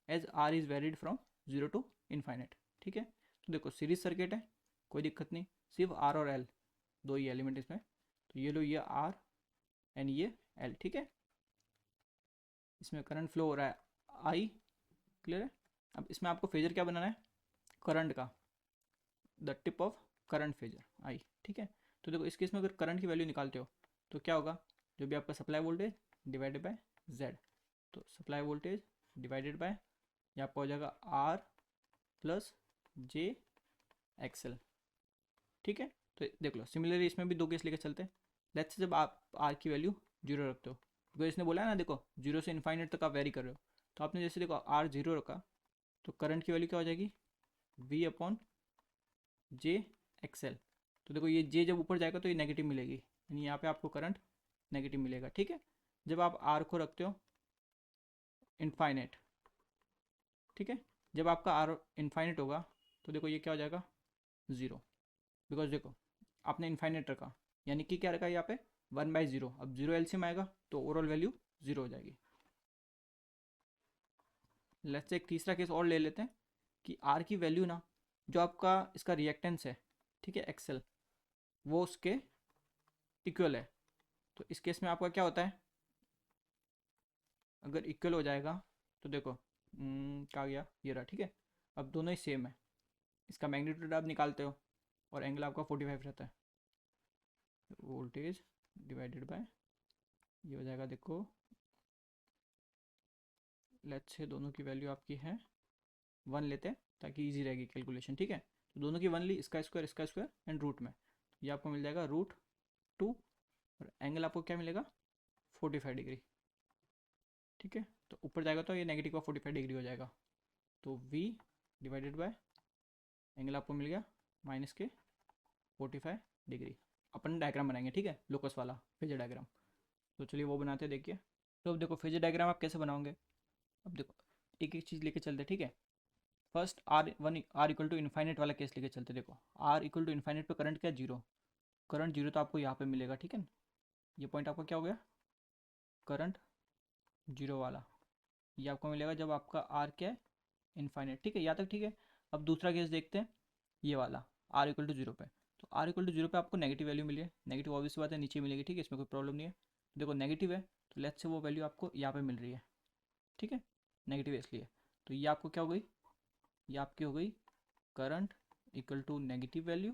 as R is varied from 0 to infinite, ठीक है। तो देखो सीरीज सर्किट है, कोई दिक्कत नहीं, सिर्फ R और L दो ही एलिमेंट इसमें। तो ये लो ये R एंड ये L, ठीक है। इसमें करंट फ्लो हो रहा है I, क्लियर है। अब इसमें आपको फेजर क्या बनाना है, करंट का, the tip of current phasor I, ठीक है। तो देखो इस केस में अगर करंट की वैल्यू निकालते हो तो क्या होगा, जो भी आपका supply voltage divided by Z. तो सप्लाई वोल्टेज डिवाइडेड बाय ये आपका हो जाएगा आर प्लस जे एक्सएल, ठीक है। तो देख लो सिमिलरली इसमें भी दो केस लेकर चलते हैं। लेट्स से जब आप आर की वैल्यू 0 रखते हो, बिकॉज इसने बोला है ना देखो 0 से इन्फाइनेट तक आप वेरी कर रहे हो, तो आपने जैसे देखो आर 0 रखा तो करंट की वैल्यू क्या हो जाएगी, वी अपॉन जे एक्सएल। तो देखो ये जे जब ऊपर जाएगा तो ये नेगेटिव मिलेगी, यानी यहाँ पे आपको करंट नेगेटिव मिलेगा, ठीक है। जब आप आर को रखते हो इनफाइनेट, ठीक है, जब आपका आर इनफाइनेट होगा तो देखो ये क्या हो जाएगा, 0, बिकॉज देखो आपने इनफाइनेट रखा यानी कि क्या रखा यहाँ पे, 1/0, अब 0 एलसीएम आएगा तो ओवरऑल वैल्यू 0 हो जाएगी। लेट्स से एक तीसरा केस और ले लेते हैं कि आर की वैल्यू ना, जो आपका इसका रिएक्टेंस है, ठीक है, एक्सेल, वो उसके इक्वल है। तो इस केस में आपका क्या होता है, अगर इक्वल हो जाएगा तो देखो क्या गया, ये रहा, ठीक है। अब दोनों ही सेम है, इसका मैग्नीट्यूड आप निकालते हो और एंगल आपका 45 रहता है, वोल्टेज डिवाइडेड बाय, ये हो जाएगा, देखो लेट्स से दोनों की वैल्यू आपकी है 1 लेते हैं ताकि इजी रहेगी कैलकुलेशन, ठीक है। तो दोनों की 1 ली, इसका स्क्वायर एंड रूट में, तो ये आपको मिल जाएगा √2 और एंगल आपको क्या मिलेगा 45 डिग्री, ठीक है। तो ऊपर जाएगा तो ये नेगेटिव का 45 डिग्री हो जाएगा, तो V डिवाइडेड बाय एंगल आपको मिल गया माइनस के 45 डिग्री। अपन डायग्राम बनाएंगे, ठीक है, लोकस वाला फेजर डायग्राम। तो चलिए वो बनाते हैं, देखिए। तो अब देखो फेजर डायग्राम आप कैसे बनाओगे, अब देखो एक एक चीज़ लेके चलते, ठीक है। फर्स्ट R=इन्फाइनेट वाला केस लेके चलते, देखो R=इन्फाइनेट पे करंट क्या, जीरो, करंट जीरो तो आपको यहाँ पे मिलेगा, ठीक है। ये पॉइंट आपका क्या हो गया, करंट जीरो वाला, ये आपको मिलेगा जब आपका आर क्या है, इन्फाइनेट, ठीक है, यहाँ तक ठीक है। अब दूसरा केस देखते हैं, ये वाला R=0 पे, तो R=0 पे आपको नेगेटिव वैल्यू मिली है, नेगेटिव ऑब्वियस बात है नीचे मिलेगी, ठीक है, इसमें कोई प्रॉब्लम नहीं है। देखो नेगेटिव है तो लेट्स से वो वैल्यू आपको यहाँ पे मिल रही है, ठीक है, नेगेटिव है इसलिए, तो ये आपको क्या हो गई, ये आपकी हो गई current equal to negative value,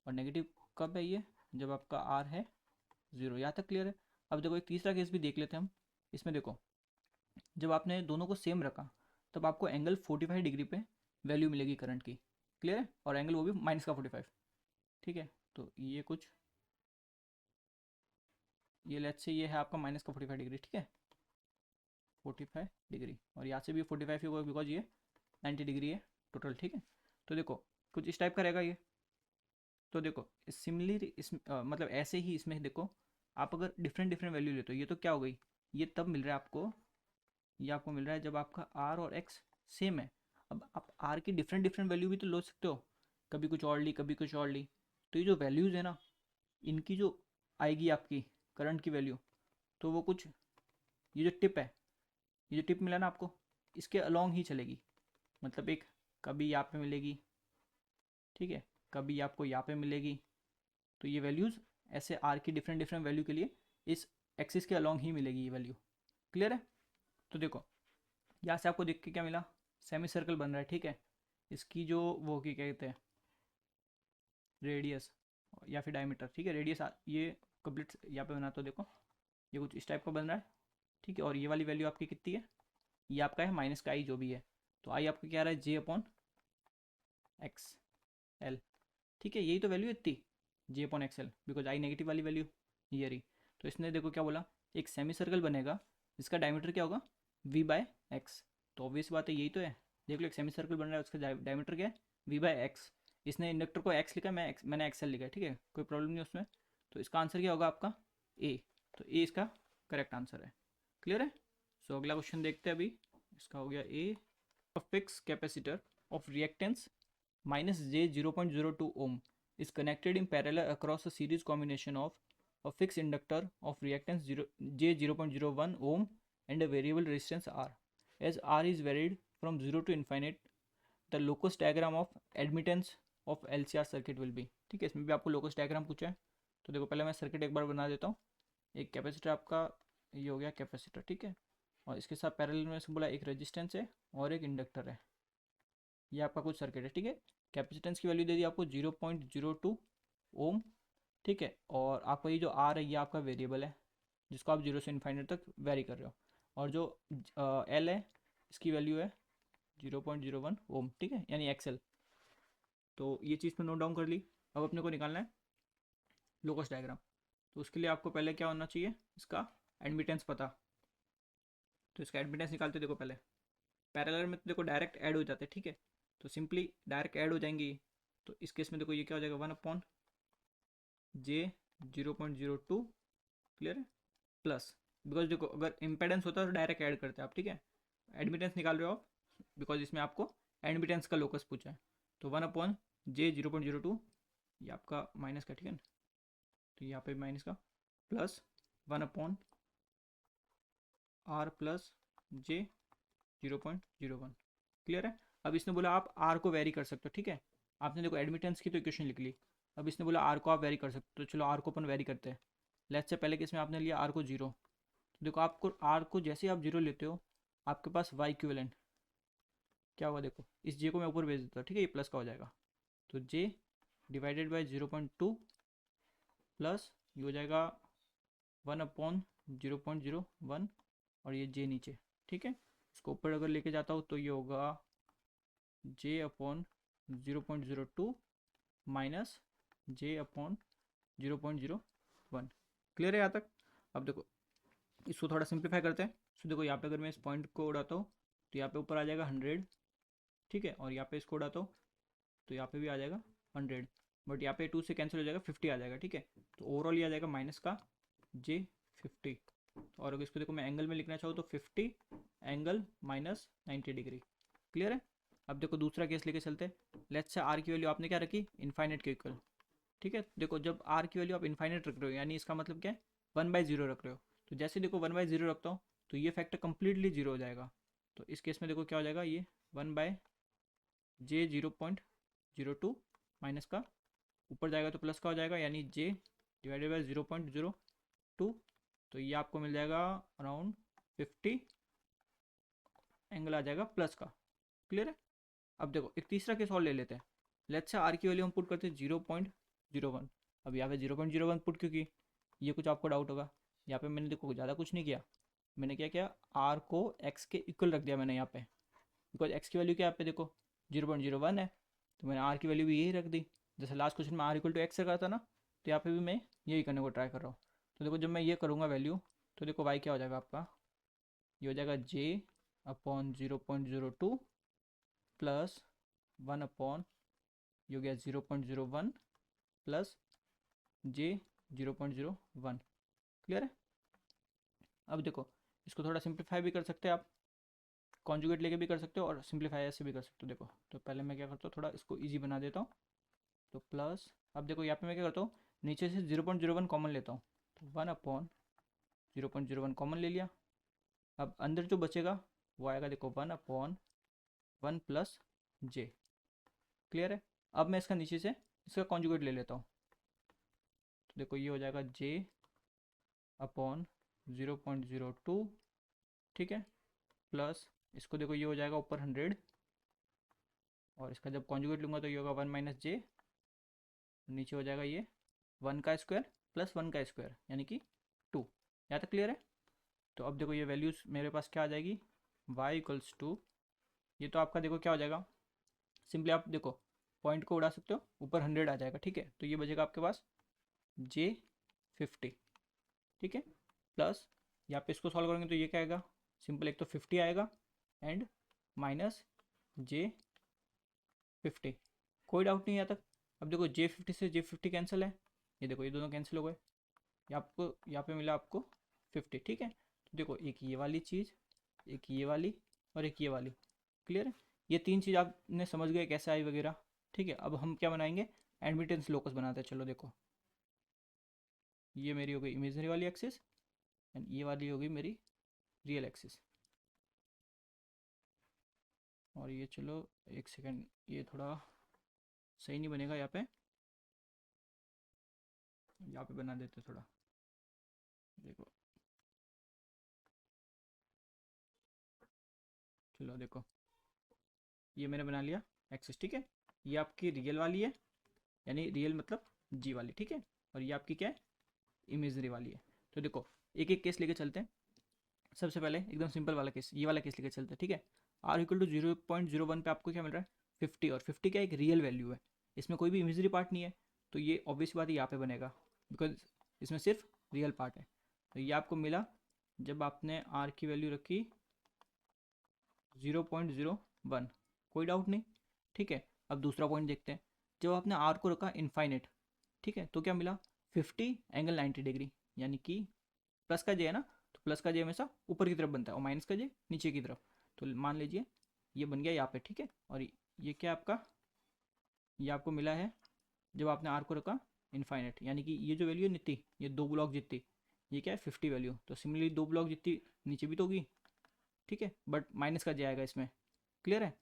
और नेगेटिव कब है ये, जब आपका आर है 0, यहाँ तक क्लियर है। अब देखो एक तीसरा केस भी देख लेते हैं हम, इसमें देखो जब आपने दोनों को सेम रखा तब आपको एंगल 45 डिग्री पे वैल्यू मिलेगी करंट की, क्लियर है, और एंगल वो भी माइनस का 45, ठीक है। तो ये कुछ, ये लेट्स से ये है आपका माइनस का 45 डिग्री, ठीक है, 45 डिग्री, और यहाँ से भी 45 ही होगा बिकॉज ये 90 डिग्री है टोटल, ठीक है। तो देखो कुछ इस टाइप का रहेगा ये। तो देखो सिमिलर मतलब ऐसे ही इसमें देखो, आप अगर डिफरेंट डिफरेंट वैल्यू लेते हो, ये तो क्या हो गई, ये तब मिल रहा है आपको, ये आपको मिल रहा है जब आपका आर और एक्स सेम है। अब आप आर की डिफरेंट डिफरेंट वैल्यू भी तो ले सकते हो, कभी कुछ और ली कभी कुछ और ली, तो ये जो वैल्यूज़ है ना, इनकी जो आएगी आपकी करंट की वैल्यू, तो वो कुछ, ये जो टिप है, ये जो टिप मिला ना आपको, इसके अलॉन्ग ही चलेगी, मतलब एक कभी यहाँ पे मिलेगी, ठीक है, कभी आपको यहाँ पे मिलेगी, तो ये वैल्यूज़ ऐसे आर की डिफरेंट डिफरेंट वैल्यू के लिए इस एक्सिस के अलॉन्ग ही मिलेगी ये वैल्यू, क्लियर है। तो देखो यहाँ से आपको देख के क्या मिला, सेमी सर्कल बन रहा है, ठीक है, इसकी जो वो की कहते हैं रेडियस या फिर डायमीटर, ठीक है, रेडियस ये कंप्लीट यहाँ पे बना, तो देखो ये कुछ इस टाइप का बन रहा है, ठीक है। और ये वाली वैल्यू आपकी कितनी है, ये आपका है माइनस का आई जो भी है, तो आई आपका क्या आ रहा है J/XL, ठीक है, यही तो वैल्यू इतनी J/XL, बिकॉज आई नेगेटिव वाली वैल्यू ये रही। तो इसने देखो क्या बोला, एक सेमी सर्कल बनेगा जिसका डायमीटर क्या होगा V/X, तो ऑब्वियस बात है यही तो है, देख लो एक सेमी सर्कल बन रहा है उसका डायमीटर क्या है V/X, इसने इंडक्टर को x लिखा, मैंने एक्सएल लिखा है, ठीक है, कोई प्रॉब्लम नहीं उसमें। तो इसका आंसर क्या होगा आपका ए, तो ए इसका करेक्ट आंसर है, क्लियर है। सो अगला क्वेश्चन देखते हैं अभी, इसका हो गया ए, a fixed capacitor of reactance minus J 0.02 ohm is connected in parallel across a series combination of a fixed inductor of reactance J 0.01 ohm and a variable resistance R. As R is varied from 0 to infinite, the locus diagram of admittance of LCR circuit will be, ठीक है, इसमें भी आपको लोकस डायग्राम पूछा है। तो देखो पहले मैं सर्किट एक बार बना देता हूँ, एक कैपेसिटर आपका, ये हो गया कैपेसिटर, ठीक है, और इसके साथ पैरेलल में इसको बोला एक रेजिस्टेंस है और एक इंडक्टर है, ये आपका कुछ सर्किट है, ठीक है। कैपेसिटेंस की वैल्यू दे दी आपको 0.02 ओम, ठीक है, और आपका ये जो आर है ये आपका वेरिएबल है जिसको आप 0 से इन्फाइनेट तक वेरी कर रहे हो, और जो एल है इसकी वैल्यू है 0.01 ओम, ठीक है, यानी एक्सएल। तो ये चीज़ में नोट डाउन कर ली। अब अपने को निकालना है लोकस डायग्राम, तो उसके लिए आपको पहले क्या होना चाहिए, इसका एडमिटेंस पता, तो इसका एडमिटेंस निकालते देखो पहले, पैरेलल में तो देखो डायरेक्ट ऐड हो जाते हैं, ठीक है, तो सिंपली डायरेक्ट ऐड हो जाएंगी। तो इस केस में देखो ये क्या हो जाएगा 1/J 0.02, क्लियर है, प्लस, बिकॉज देखो अगर इम्पेडेंस होता तो डायरेक्ट ऐड करते आप, ठीक है, एडमिटेंस निकाल रहे हो आप, बिकॉज इसमें आपको एडमिटेंस का लोकस पूछा है, तो 1/J 0.02, ये आपका माइनस का, ठीक है, तो यहाँ पे माइनस का plus 1 upon R plus j 0.01। Clear है। अब इसने बोला आप आर को वेरी कर सकते हो, ठीक है। आपने देखो एडमिटेंस की तो इक्वेशन लिख ली, अब इसने बोला आर को आप वेरी कर सकते हो, तो चलो आर को अपन वेरी करते हैं। लेट्स से पहले केस में आपने लिया आर को 0, तो देखो आपको आर को जैसे ही आप 0 लेते हो आपके पास वाई इक्विवेलेंट क्या हुआ, देखो इस जे को मैं ऊपर भेज देता हूँ, ठीक है, ये प्लस का हो जाएगा, तो जे डिवाइडेड बाई 0.2 प्लस ये हो जाएगा 1/0.01 और ये जे नीचे, ठीक है। इसको ऊपर अगर लेके जाता हूँ तो ये होगा j/0.02 माइनस j/0.01। क्लियर है यहाँ तक। अब देखो इसको थोड़ा सिंप्लीफाई करते हैं। तो देखो यहाँ पे अगर मैं इस पॉइंट को उड़ाता हूँ तो यहाँ पे ऊपर आ जाएगा 100, ठीक है, और यहाँ पे इसको उड़ाता हूँ तो यहाँ पे भी आ जाएगा 100, बट यहाँ पे 2 से कैंसिल हो जाएगा, 50 आ जाएगा, ठीक है। तो ओवरऑल ये आ जाएगा माइनस का j50। और अगर इसको देखो मैं एंगल में लिखना चाहूँ तो 50 एंगल माइनस 90 डिग्री। क्लियर है। अब देखो दूसरा केस लेके चलते। लेट्स से आर की वैल्यू आपने क्या रखी, इनफाइनाइट के इक्वल, ठीक है। देखो जब आर की वैल्यू आप इनफाइनाइट रख रहे हो यानी इसका मतलब क्या है, 1/0 रख रहे हो, तो जैसे देखो 1/0 रखता हूँ तो ये फैक्टर कंप्लीटली जीरो हो जाएगा। तो इस केस में देखो क्या हो जाएगा, ये 1/j0.02 माइनस का ऊपर जाएगा तो प्लस का हो जाएगा, यानी j डिवाइडेड बाई 0.02, तो ये आपको मिल जाएगा अराउंड 50 एंगल आ जाएगा प्लस का। क्लियर है। अब देखो एक तीसरा केस और ले लेते हैं। लेट्स से आर की वैल्यू हम पुट करते हैं 0.01। अब यहाँ पे 0.01 पुट क्यों की, ये कुछ आपको डाउट होगा। यहाँ पे मैंने देखो ज़्यादा कुछ नहीं किया, मैंने क्या किया, आर को एक्स के इक्वल रख दिया मैंने यहाँ पे, बिकॉज एक्स की वैल्यू क्या यहाँ पे देखो 0.01 है, तो मैंने आर की वैल्यू भी यही रख दी। जैसे लास्ट क्वेश्चन में आर इक्वल टू एक्स रखा था ना, तो यहाँ पे भी मैं यही करने को ट्राई कर रहा हूँ। तो देखो जब मैं ये करूँगा वैल्यू, तो देखो वाई क्या हो जाएगा आपका, ये हो जाएगा j/0.02 प्लस 1 अपॉन ये हो गया 0.01 प्लस j/0.01। क्लियर है। अब देखो इसको थोड़ा सिंप्लीफाई भी कर सकते हैं आप, कॉन्जुगेट लेके भी कर सकते हो और सिंप्लीफाई ऐसे भी कर सकते हो। देखो तो पहले मैं क्या करता हूँ, थोड़ा इसको ईजी बना देता हूँ। तो प्लस, अब देखो यहाँ पे मैं क्या करता हूँ, नीचे से 0.01 कॉमन लेता हूँ, तो 1/0.01 कॉमन ले लिया। अब अंदर जो बचेगा वो आएगा देखो 1/1 प्लस जे। क्लियर है। अब मैं इसका नीचे से इसका कॉन्जुगेट ले लेता हूँ, तो देखो ये हो जाएगा j/0.02, ठीक है, प्लस इसको देखो ये हो जाएगा ऊपर 100, और इसका जब कॉन्जुगेट लूँगा तो ये होगा 1 माइनस जे, नीचे हो जाएगा ये 1 का स्क्वायर प्लस 1 का स्क्वायर यानी कि 2। यहाँ तक क्लियर है। तो अब देखो ये वैल्यूज़ मेरे पास क्या आ जाएगी, y इक्वल्स टू, ये तो आपका देखो क्या हो जाएगा, सिंपली आप देखो पॉइंट को उड़ा सकते हो, ऊपर 100 आ जाएगा, ठीक है, तो ये बचेगा आपके पास j50, ठीक है, प्लस यहाँ पे इसको सॉल्व करेंगे तो ये क्या आएगा, सिंपल एक तो 50 आएगा एंड माइनस j50। कोई डाउट नहीं यहाँ तक। अब देखो j50 से j50 कैंसिल है, ये देखो ये दोनों कैंसिल हो गए, ये आपको यहाँ पे मिला आपको 50, ठीक है। तो देखो एक ये वाली चीज़, एक ये वाली और एक ये वाली। क्लियर है। ये तीन चीज़ आपने समझ गए कैसे आई वगैरह, ठीक है। अब हम क्या बनाएंगे, एडमिटेंस लोकस बनाते हैं। चलो देखो ये मेरी हो गई इमेजनरी वाली एक्सिस एंड ये वाली होगी मेरी रियल एक्सिस। और ये चलो एक सेकेंड, ये थोड़ा सही नहीं बनेगा, यहाँ पे बना देते थोड़ा। देखो चलो देखो ये मैंने बना लिया एक्सिस, ठीक है। ये आपकी रियल वाली है, यानी रियल मतलब जी वाली, ठीक है, और ये आपकी क्या है, इमेजनरी वाली है। तो देखो एक एक केस लेके चलते हैं। सबसे पहले एकदम सिंपल वाला केस, ये वाला केस लेके चलते हैं, ठीक है। आर इक्वल टू 0.01 पे आपको क्या मिल रहा है, 50, और 50 क्या एक रियल वैल्यू है, इसमें कोई भी इमेजरी पार्ट नहीं है, तो ये ऑब्वियस बात है यहाँ पे बनेगा, बिकॉज इसमें सिर्फ रियल पार्ट है। तो ये आपको मिला जब आपने आर की वैल्यू रखी 0.01, कोई डाउट नहीं, ठीक है। अब दूसरा पॉइंट देखते हैं, जब आपने आर को रखा इनफाइनेट, ठीक है, तो क्या मिला 50 एंगल 90 डिग्री, यानी कि प्लस का जे है ना, तो प्लस का जे हमेशा ऊपर की तरफ बनता है और माइनस का जे नीचे की तरफ। तो मान लीजिए ये बन गया यहाँ पे, ठीक है। और ये क्या आपका, ये आपको मिला है जब आपने आर को रखा इनफाइनेट, यानी कि ये जो वैल्यू है नित्ती, ये 2 ब्लॉक जितनी, ये क्या है 50 वैल्यू, तो सिमिलरली 2 ब्लॉक जितनी नीचे भी तो होगी, ठीक है, बट माइनस का जे आएगा इसमें। क्लियर है?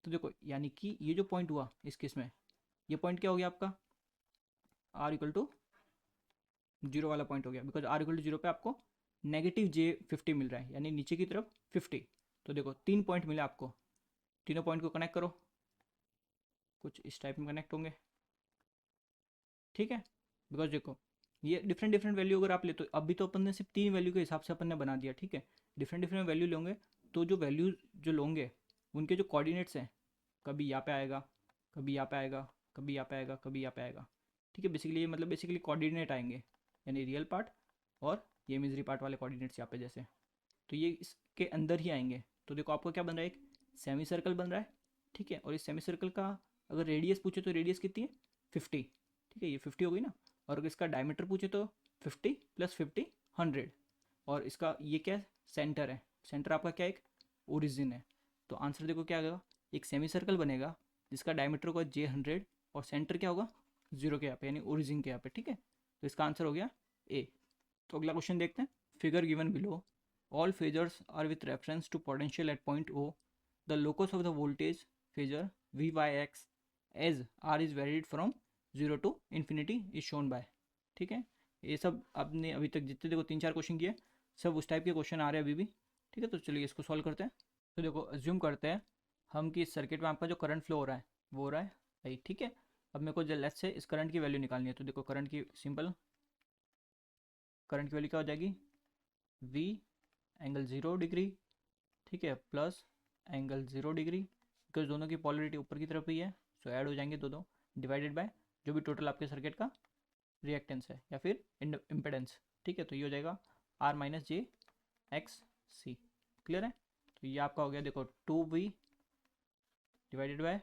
तो देखो यानी कि ये जो पॉइंट हुआ इस केस में, ये पॉइंट क्या हो गया आपका आर इक्वल टू 0 वाला पॉइंट हो गया, बिकॉज आर इक्वल टू 0 पे आपको नेगेटिव J50 मिल रहा है, यानी नीचे की तरफ 50। तो देखो 3 पॉइंट मिले आपको, तीनों पॉइंट को कनेक्ट करो, कुछ इस टाइप में कनेक्ट होंगे, ठीक है। बिकॉज देखो ये डिफरेंट डिफरेंट वैल्यू अगर आप ले, तो अभी तो अपन ने सिर्फ 3 वैल्यू के हिसाब से अपन ने बना दिया, ठीक है। डिफरेंट डिफरेंट वैल्यू लेंगे, तो जो वैल्यू जो लोगे उनके जो कोऑर्डिनेट्स हैं, कभी यहाँ पे आएगा, कभी यहाँ पे आएगा, कभी यहाँ पे आएगा, कभी यहाँ पे आएगा, ठीक है। बेसिकली ये मतलब बेसिकली कोऑर्डिनेट आएंगे, यानी रियल पार्ट और ये इमेजरी पार्ट वाले कोऑर्डिनेट्स यहाँ पे जैसे, तो ये इसके अंदर ही आएंगे। तो देखो आपको क्या बन रहा है, एक सेमी सर्कल बन रहा है, ठीक है। और इस सेमी सर्कल का अगर रेडियस पूछे तो रेडियस कितनी है 50, ठीक है, ये 50 हो गई ना। और अगर इसका डायमीटर पूछे तो 50 + 50 100। और इसका ये क्या है सेंटर है, सेंटर आपका क्या है एक ओरिजिन है। तो आंसर देखो क्या आएगा, एक सेमी सर्कल बनेगा जिसका डायमीटर होगा J100 और सेंटर क्या होगा 0 के यहाँ पे, यानी ओरिजिन के यहाँ पे, ठीक है। तो इसका आंसर हो गया ए। तो अगला क्वेश्चन देखते हैं, figure given below all phasors are with reference to potential at point O. The locus of the voltage phasor Vyx as R is varied from 0 to infinity is shown by, ठीक है। ये सब आपने अभी तक जितने देखो 3-4 क्वेश्चन किए, सब उस टाइप के क्वेश्चन आ रहे हैं अभी भी, ठीक है। तो चलिए इसको सॉल्व करते हैं। तो देखो अज्यूम करते हैं हम कि इस सर्किट में आपका जो करंट फ्लो हो रहा है वो हो रहा है आई, ठीक है। अब मेरे को लेट्स से इस करंट की वैल्यू निकालनी है, तो देखो करंट की सिंपल करंट की वैल्यू क्या हो जाएगी, V एंगल 0 डिग्री, ठीक है, प्लस एंगल 0 डिग्री, बिकॉज दोनों की पॉलरिटी ऊपर की तरफ ही है, सो ऐड हो जाएंगे दोनों, डिवाइडेड बाय जो भी टोटल आपके सर्किट का रिएक्टेंस है या फिर इम्पेडेंस, ठीक है। तो ये हो जाएगा R-j(x)C। क्लियर है? तो ये आपका हो गया देखो 2V डिवाइडेड बाय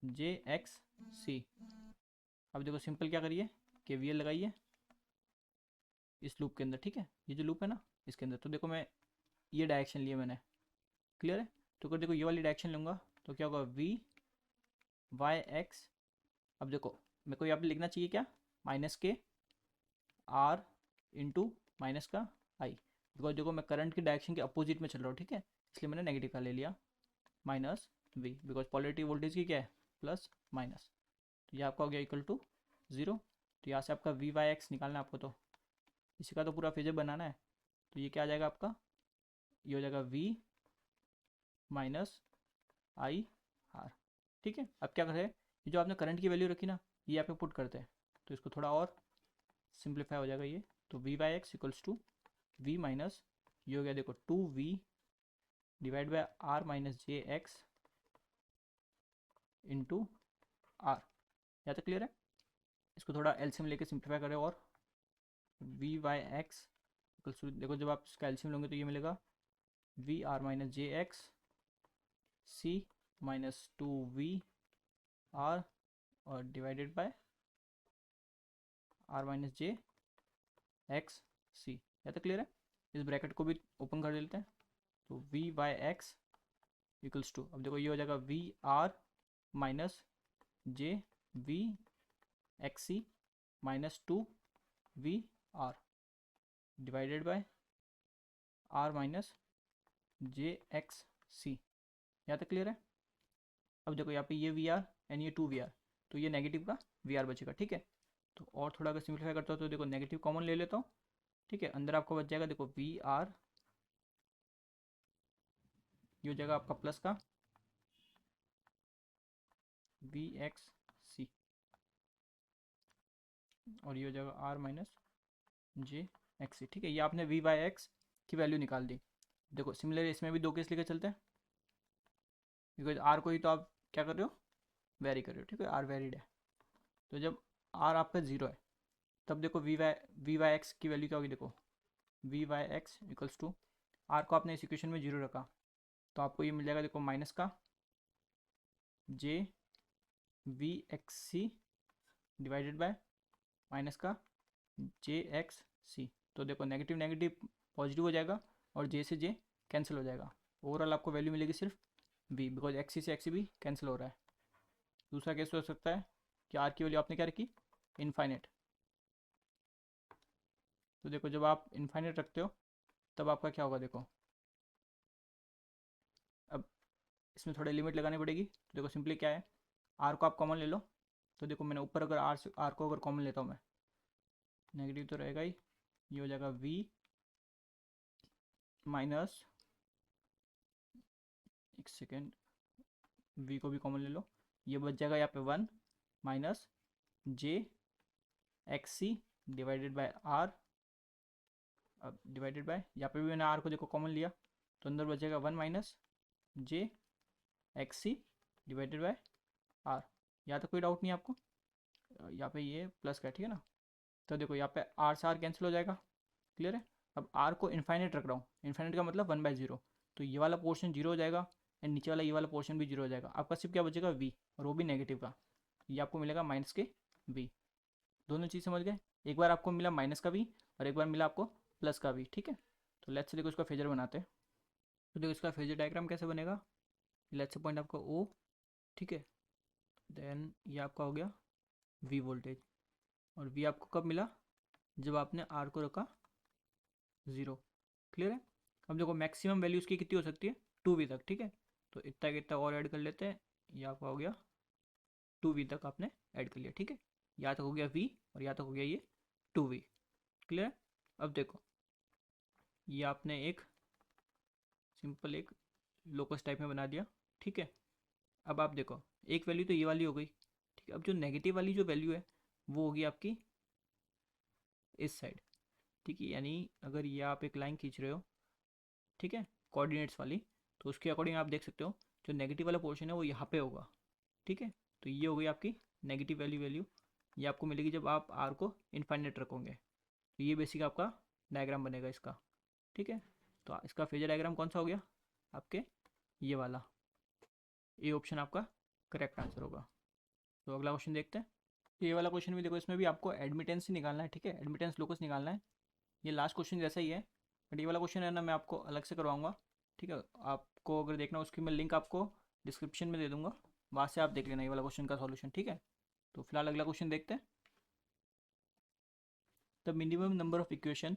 R-j(x)C। अब देखो सिंपल क्या करिए, KVL लगाइए इस लूप के अंदर, ठीक है, ये जो लूप है ना इसके अंदर। तो देखो मैं ये डायरेक्शन लिए मैंने, क्लियर है। तो अगर देखो ये वाली डायरेक्शन लूँगा तो क्या होगा Vyx। अब देखो मेरे को यहाँ पे लिखना चाहिए क्या, -k R इंटू माइनस का I, बिकॉज देखो मैं करंट की डायरेक्शन के अपोजिट में चल रहा हूँ, ठीक है, इसलिए मैंने नेगेटिव का ले लिया, -V, बिकॉज पॉलरिटी वोल्टेज की क्या है प्लस माइनस। तो ये आपका हो गया इक्वल टू 0। तो यहाँ से आपका Vyx निकालना है आपको, तो इसी का तो पूरा फेजर बनाना है। तो ये क्या आ जाएगा आपका, ये हो जाएगा V -IR, ठीक है। अब क्या करें, ये जो आपने करंट की वैल्यू रखी ना ये यहाँ पे पुट करते हैं, तो इसको थोड़ा और सिंप्लीफाई हो जाएगा ये। तो Vyx equals to V minus, ये हो गया देखो 2V divide by R-j(x) into R। यहाँ तक क्लियर है? इसको थोड़ा एलसीएम लेके सिंप्लीफाई करें, और Vyx इक्वल्स टू, देखो जब आप इसका एलसीएम लोगे तो ये मिलेगा VR-j(x) C -2VR और डिवाइडेड बाय R-j(x)C। या तो क्लियर है? इस ब्रैकेट को भी ओपन कर लेते हैं, तो Vyx इक्वल्स टू, अब देखो ये हो जाएगा VR -j(V)xC -2VR divided by R-j(x)C। यहाँ तक क्लियर है? अब देखो यहाँ पे ये VR एंड ये 2VR, तो ये नेगेटिव का VR बचेगा, ठीक है। तो और थोड़ा अगर सिंप्लीफाई करता हूँ तो देखो नेगेटिव कॉमन ले लेता हूँ, ठीक है। अंदर आपको बच जाएगा देखो VR, ये हो जाएगा आपका प्लस का VXC और ये हो जाएगा R-j(x)C, ठीक है। ये आपने Vyx की वैल्यू निकाल दी। देखो सिमिलर इसमें भी 2 केस लेकर चलते हैं, बिकॉज R को ही तो आप क्या कर रहे हो, वेरी कर रहे हो, ठीक है, R वेरीड है। तो जब R आपका 0 है तब देखो Vyx की वैल्यू क्या होगी, देखो Vyx इक्वल्स टू, R को आपने इस इक्वेशन में 0 रखा तो आपको ये मिल जाएगा देखो माइनस का JVXC डिवाइडेड बाय माइनस का JXC। तो देखो नेगेटिव नेगेटिव पॉजिटिव हो जाएगा और J से J कैंसिल हो जाएगा। ओवरऑल आपको वैल्यू मिलेगी सिर्फ V, बिकॉज XC से XC भी कैंसिल हो रहा है। दूसरा केस हो सकता है कि R की वैल्यू आपने क्या रखी, इनफाइनेट, तो देखो जब आप इनफाइनाइट रखते हो तब आपका क्या होगा, देखो अब इसमें थोड़ी लिमिट लगानी पड़ेगी। तो देखो सिंपली क्या है, आर को आप कॉमन ले लो। तो देखो मैंने ऊपर अगर आर को अगर कॉमन लेता हूँ मैं, नेगेटिव तो रहेगा ही, ये हो जाएगा वी माइनस, एक सेकेंड, वी को भी कॉमन ले लो, ये बच जाएगा यहाँ पे 1 minus j X C divided by R. अब डिवाइडेड बाय, यहाँ पे भी मैंने आर को देखो कॉमन लिया, तो अंदर बचेगा 1 minus j X C divided by R. यहाँ तक कोई डाउट नहीं है आपको? यहाँ पे ये प्लस का है, ठीक है ना। तो देखो यहाँ पे आर से आर कैंसिल हो जाएगा, क्लियर है। अब आर को इन्फाइनाइट रख रहा हूँ, इन्फाइनाइट का मतलब 1/0, तो ये वाला पोर्शन जीरो हो जाएगा एंड नीचे वाला ये वाला पोर्शन भी जीरो हो जाएगा। आपका सिर्फ क्या बचेगा, वी, और वो भी नेगेटिव का। ये आपको मिलेगा माइनस के वी। दोनों चीज़ समझ गए? एक बार आपको मिला माइनस का वी और एक बार मिला आपको प्लस का वी, ठीक है। तो लेट्स से देखो इसका फेजर बनाते हैं। तो देखो इसका फेजर डायग्राम कैसे बनेगा, लेट्स से पॉइंट आपका ओ, ठीक है। देन ये आपका हो गया वी वोल्टेज, और वी आपको कब मिला, जब आपने आर को रखा 0, क्लियर है। अब देखो मैक्सिमम वैल्यू उसकी कितनी हो सकती है, 2v तक, ठीक है। तो इतना कितना और ऐड कर लेते हैं, ये आपका हो गया 2v तक आपने ऐड कर लिया, ठीक है। यहाँ तक हो गया v और यहाँ तक हो गया ये 2v, क्लियर है। अब देखो ये आपने एक सिंपल एक लोकस टाइप में बना दिया, ठीक है। अब आप देखो एक वैल्यू तो ये वाली हो गई, ठीक है। अब जो नेगेटिव वाली जो वैल्यू है वो होगी आपकी इस साइड, ठीक है। यानी अगर ये आप एक लाइन खींच रहे हो, ठीक है, कोऑर्डिनेट्स वाली, तो उसके अकॉर्डिंग आप देख सकते हो जो नेगेटिव वाला पोर्शन है वो यहाँ पे होगा, ठीक है। तो ये हो गई आपकी नेगेटिव वैल्यू ये आपको मिलेगी जब आप आर को इनफाइनाइट रखोगे। तो ये बेसिक आपका डायग्राम बनेगा इसका, ठीक है। तो इसका फेजर डायग्राम कौन सा हो गया आपके, ये वाला, ये ऑप्शन आपका करेक्ट आंसर होगा। तो अगला क्वेश्चन देखते हैं। ये वाला क्वेश्चन भी देखो, इसमें भी आपको एडमिटेंस ही निकालना है, ठीक है, एडमिटेंस लोकस निकालना है। ये लास्ट क्वेश्चन जैसा ही है, बट ये वाला क्वेश्चन है ना मैं आपको अलग से करवाऊंगा, ठीक है। आपको अगर देखना उसकी मैं लिंक आपको डिस्क्रिप्शन में दे दूंगा, वहाँ से आप देख लेना ये वाला क्वेश्चन का सॉल्यूशन, ठीक है। तो फिलहाल अगला क्वेश्चन देखते हैं। The minimum number of equation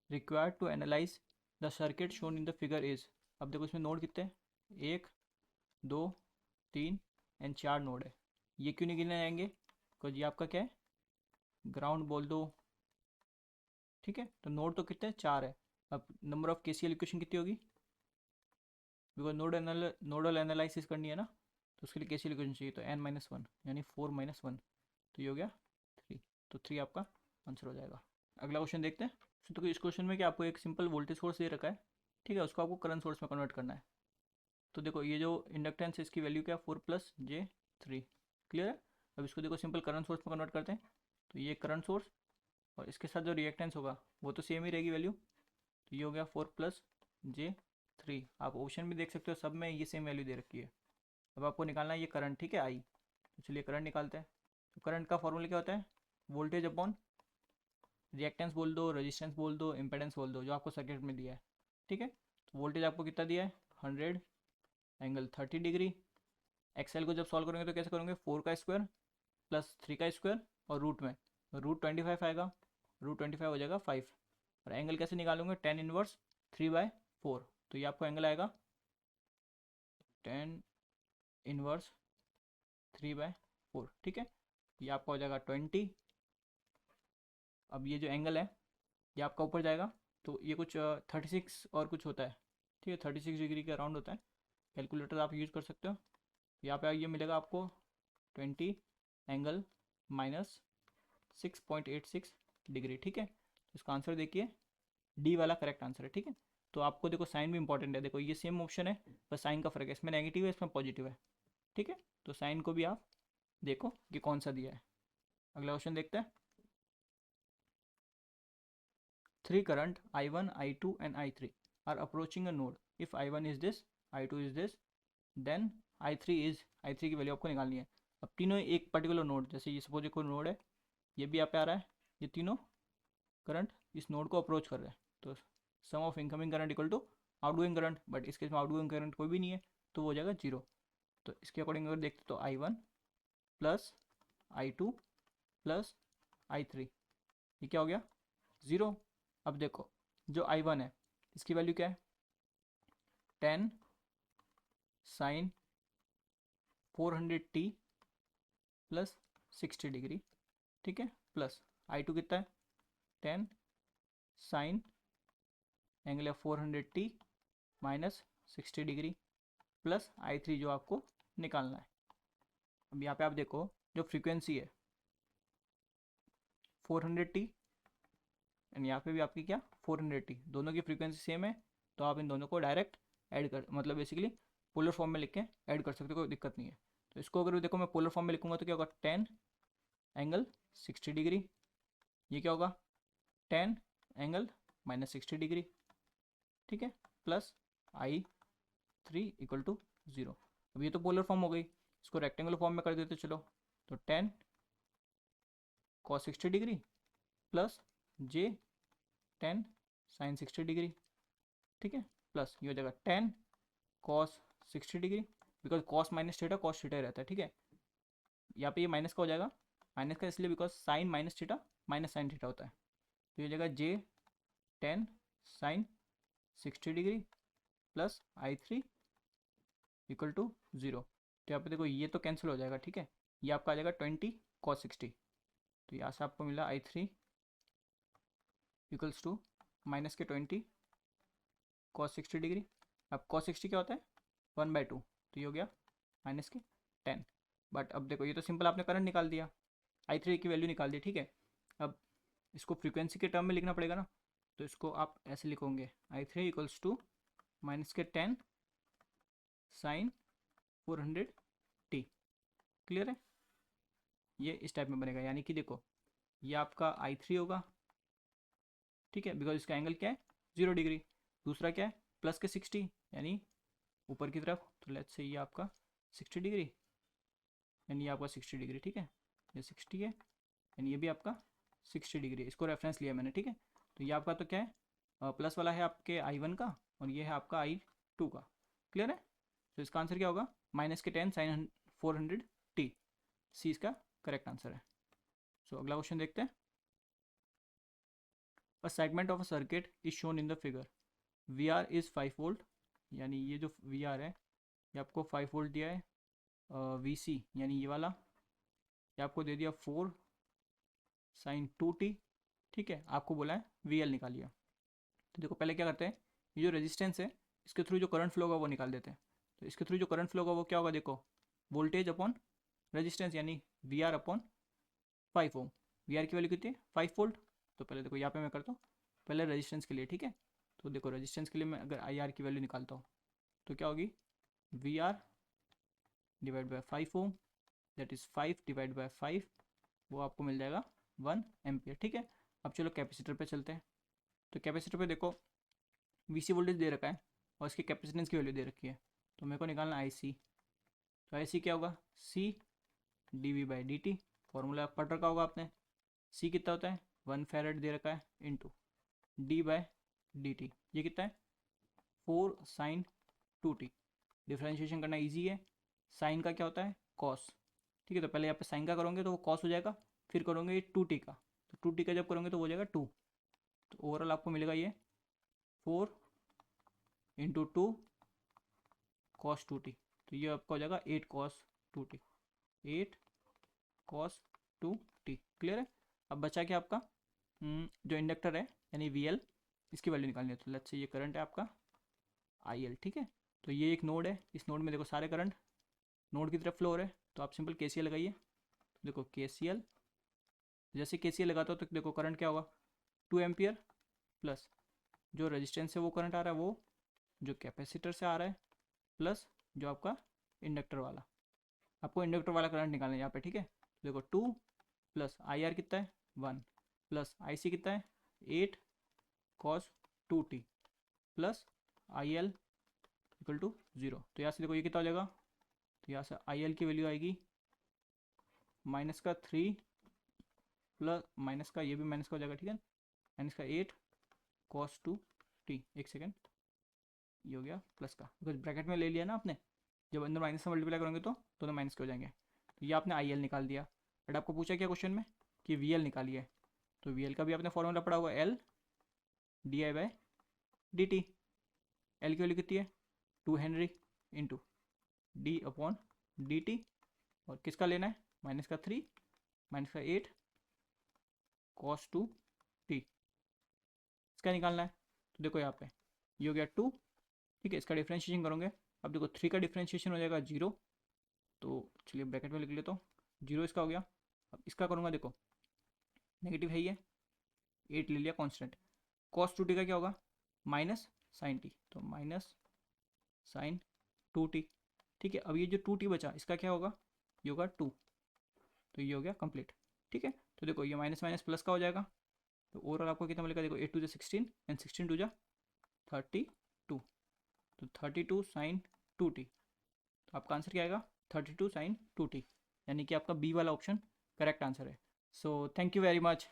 required to analyse the circuit shown in the figure is. अब देखो इसमें नोड कितने हैं, 1 2 3 एंड 4 नोड है। ये क्यों नहीं गिने जाएंगे, बिकॉज ये आपका क्या है, ग्राउंड बोल दो, ठीक है। तो नोड तो कितने 4 है। अब नंबर ऑफ केसीएल इक्वेशन कितनी होगी, बिकॉज नोडल एनालिसिस करनी है ना, तो उसके लिए केसीएल इक्वेशन चाहिए, तो n-1 यानी 4 - 1, तो ये हो गया 3। तो 3 आपका आंसर हो जाएगा। अगला क्वेश्चन देखते हैं। तो इस क्वेश्चन में क्या आपको एक सिंपल वोल्टेज सोर्स दे रखा है, ठीक है, उसको आपको करंट सोर्स में कन्वर्ट करना है। तो देखो ये जो इंडक्टेंस है इसकी वैल्यू क्या है, 4 + j3, क्लियर है। अब इसको देखो सिंपल करंट सोर्स में कन्वर्ट करते हैं। तो ये करंट सोर्स और इसके साथ जो रिएक्टेंस होगा वो तो सेम ही रहेगी वैल्यू। तो ये हो गया 4 + j3। आप ऑप्शन भी देख सकते हो, सब में ये सेम वैल्यू दे रखी है। अब आपको निकालना है ये करंट, ठीक है, आई। तो चलिए करंट निकालते हैं। तो करंट का फॉर्मूला क्या होता है, वोल्टेज अपॉन रिएक्टेंस बोल दो, रेजिस्टेंस बोल दो, इम्पेडेंस बोल दो, जो आपको सर्किट में दिया है, ठीक है। तो वोल्टेज आपको कितना दिया है, 100 ∠30°। एक्सएल को जब सॉल्व करेंगे तो कैसे करेंगे, 4 का स्क्वायर + 3 का स्क्वायर और रूट में √25 आएगा, √25 हो जाएगा 5। और एंगल कैसे निकालूंगे, tan−1 3/4। तो ये आपको एंगल आएगा tan−1 3/4, ठीक है। ये आपका हो जाएगा 20। अब ये जो एंगल है ये आपका ऊपर जाएगा, तो ये कुछ 36 और कुछ होता है, ठीक है, 36 डिग्री के अराउंड होता है। कैलकुलेटर आप यूज़ कर सकते हो। यहाँ पे ये मिलेगा आपको 20 एंगल -6.86 डिग्री, ठीक है। तो इसका आंसर देखिए डी वाला करेक्ट आंसर है, ठीक है। तो आपको देखो साइन भी इंपॉर्टेंट है, देखो ये सेम ऑप्शन है, बस साइन का फर्क है, इसमें नेगेटिव है इसमें पॉजिटिव है, ठीक है। तो साइन को भी आप देखो कि कौन सा दिया है। अगला क्वेश्चन देखते हैं। 3 current I1, I2 and I3 are approaching a node. If I1 is this, I2 is this, then I3 is, I3 की वैल्यू आपको निकालनी है। अब तीनों एक पर्टिकुलर नोड, जैसे ये सपोज कोई नोड है, ये भी यहाँ पे आ रहा है, ये तीनों करंट इस नोड को अप्रोच कर रहे हैं। तो sum of incoming current equal to outgoing current, but इस केस में आउटगोइंग करंट कोई भी नहीं है, तो वो हो जाएगा 0। तो इसके अकॉर्डिंग अगर देखते तो I1 + I2 + I3, ये क्या हो गया 0। अब देखो जो I1 है इसकी वैल्यू क्या है, 10 साइन 400t प्लस 60 डिग्री, ठीक है, प्लस I2 कितना है, 10 साइन एंगल है 400t minus 60 degree plus I3 जो आपको निकालना है। अब यहाँ पे आप देखो जो फ्रीक्वेंसी है 400t एंड यहाँ पे भी आपकी क्या 400t, दोनों की फ्रीक्वेंसी सेम है, तो आप इन दोनों को डायरेक्ट ऐड कर मतलब बेसिकली पोलर फॉर्म में लिख के ऐड कर सकते हो, कोई दिक्कत नहीं है। तो इसको अगर देखो मैं पोलर फॉर्म में लिखूंगा तो क्या होगा, 10 एंगल 60 डिग्री, ये क्या होगा 10 एंगल माइनस 60 डिग्री, ठीक है, प्लस I3 इक्वल टू 0। अब ये तो पोलर फॉर्म हो गई, इसको रेक्टेंगुलर फॉर्म में कर देते चलो, तो 10 cos 60 degree plus j 10 sine 60 degree, ठीक है, प्लस ये हो जाएगा 10 cos 60 degree, because cos minus theta cos theta रहता है, ठीक है, यहाँ पे ये माइनस का हो जाएगा, माइनस का इसलिए because sine minus theta minus sine theta होता है, तो ये हो जाएगा j 10 sine 60 degree plus I3 equal to 0। तो यहाँ पे देखो ये तो कैंसिल हो जाएगा, ठीक है, ये आपका आ जाएगा 20 cos 60, तो यहाँ से आपको मिला I3 इक्वल्स टू माइनस के 20 cos 60 डिग्री। अब cos 60 क्या होता है 1/2, तो ये हो गया माइनस के 10। बट अब देखो ये तो सिंपल आपने करंट निकाल दिया, I3 की वैल्यू निकाल दी, ठीक है। अब इसको फ्रीक्वेंसी के टर्म में लिखना पड़ेगा ना, तो इसको आप ऐसे लिखोगे I3 इक्वल्स टू माइनस के 10 साइन 400t, क्लियर है, ये इस टाइप में बनेगा, यानी कि देखो ये आपका I3 होगा, ठीक है, बिकॉज इसका एंगल क्या है 0 डिग्री, दूसरा क्या है प्लस के 60 यानी ऊपर की तरफ, तो लेट्स से ये आपका 60 डिग्री यानी ये आपका 60 डिग्री, ठीक है, ये 60 है यानी ये भी आपका 60 डिग्री, इसको रेफरेंस लिया मैंने, ठीक है। तो ये आपका तो क्या है प्लस वाला है आपके I1 का और ये है आपका I2 का, क्लियर है। तो इसका आंसर क्या होगा माइनस के 10 साइन 400t, सी इसका करेक्ट आंसर है। सो अगला क्वेश्चन देखते हैं। A segment of a circuit is shown in the figure, V R is 5 volt, यानी ये जो वी आर है ये आपको 5 वोल्ट दिया है, वी सी यानी ये वाला ये आपको दे दिया 4 साइन 2t, ठीक है, आपको बोला है वी एल निकालिए। तो देखो पहले क्या करते हैं, ये जो रेजिस्टेंस है इसके थ्रू जो करंट फ्लो होगा वो निकाल देते हैं। तो इसके थ्रू जो करंट फ्लो होगा वो क्या होगा, देखो वोल्टेज अपॉन रेजिस्टेंस यानी V R upon 5 ohm, V R की वैल्यू कितनी है 5 वोल्ट। तो पहले देखो यहाँ पे मैं करता हूँ पहले रेजिस्टेंस के लिए, ठीक है, तो देखो रेजिस्टेंस के लिए मैं अगर आई आर की वैल्यू निकालता हूँ तो क्या होगी V R divide by 5 ohm, that is 5 divide by 5, वो आपको मिल जाएगा 1 एम्पियर, ठीक है। अब चलो कैपेसिटर पे चलते हैं। तो कैपेसिटर पे देखो वीसी वोल्टेज दे रखा है और इसकी कैपेसिटेंस की वैल्यू दे रखी है, तो मेरे को निकालना आई सी। तो आई सी क्या होगा C d V by d t, formula पढ़ रखा होगा आपने, सी कितना होता है 1 फैरेड दे रखा है into d by d t, ये कितना है 4 साइन 2t, डिफ्रेंशिएशन करना इजी है, साइन का क्या होता है कॉस, ठीक है, तो पहले यहाँ पे साइन का करोगे तो वो कॉस हो जाएगा, फिर करोगे ये 2t का, तो 2t का जब करोगे तो वो हो जाएगा 2, तो ओवरऑल आपको मिलेगा ये 4 इंटू 2 कॉस 2t, तो ये आपका हो जाएगा 8 cos 2t, 8 cos 2t, clear है। अब बचा क्या आपका जो इंडक्टर है यानी वी एल, इसकी वैल्यू निकालनी है, तो लेट्स से ये करंट है आपका आई एल, ठीक है, तो ये एक नोड है, इस नोड में देखो सारे करंट नोड की तरफ फ्लो हो रहे हैं, तो आप सिंपल के लगाइए। तो देखो के जैसे के लगाता हो तो देखो करंट क्या होगा 2 एम्पियर प्लस जो रेजिस्टेंस से वो करंट आ रहा है वो जो कैपेसिटर से आ रहा है प्लस जो आपका इंडक्टर वाला, आपको इंडक्टर वाला करंट निकालना है यहाँ पे, ठीक है। देखो 2 प्लस आई आर कितना है 1 प्लस आई सी कितना है 8 cos 2t plus I L equal to 0। तो यहाँ से देखो ये कितना हो जाएगा, तो यहाँ से आई एल की वैल्यू आएगी माइनस का 3 प्लस माइनस का ये भी माइनस का हो जाएगा, ठीक है, माइनस का 8 कॉस 2t, एक सेकेंड, ये हो गया प्लस का, बिकॉज ब्रैकेट में ले लिया ना आपने, जब अंदर माइनस से मल्टीप्लाई करोगे तो दोनों माइनस के हो जाएंगे। तो ये आपने आई एल निकाल दिया, बट आपको पूछा क्या क्वेश्चन में कि वी एल निकालिए, तो वी एल का भी आपने फॉर्मूला पढ़ा हुआ L D I by d T. L की वैल्यू कितनी है 2 Henry into D upon D T, और किसका लेना है माइनस का 3 माइनस का 8 कॉस 2 टी, इसका निकालना है। तो देखो यहाँ पे ये हो गया 2, ठीक है, इसका डिफ्रेंशिएशन करोगे, अब देखो 3 का डिफ्रेंशिएशन हो जाएगा 0, तो चलिए ब्रैकेट में लिख लेता हूँ, 0 इसका हो गया। अब इसका करूँगा, देखो नेगेटिव है ये, 8 ले लिया कांस्टेंट, कॉस 2 टी का क्या होगा माइनस साइन टी, तो माइनस साइन 2 टी, ठीक है। अब ये जो 2 टी बचा इसका क्या होगा, ये होगा 2, तो ये हो गया कंप्लीट, ठीक है। तो देखो ये माइनस माइनस प्लस का हो जाएगा, तो ओवरऑल आपको कितना मिलेगा, देखो 8 टू 16 एंड 16 टू 32, तो 32 साइन 2 टी, तो आपका आंसर क्या आएगा 32 साइन 2 टी, यानी कि आपका बी वाला ऑप्शन करेक्ट आंसर है। So thank you very much.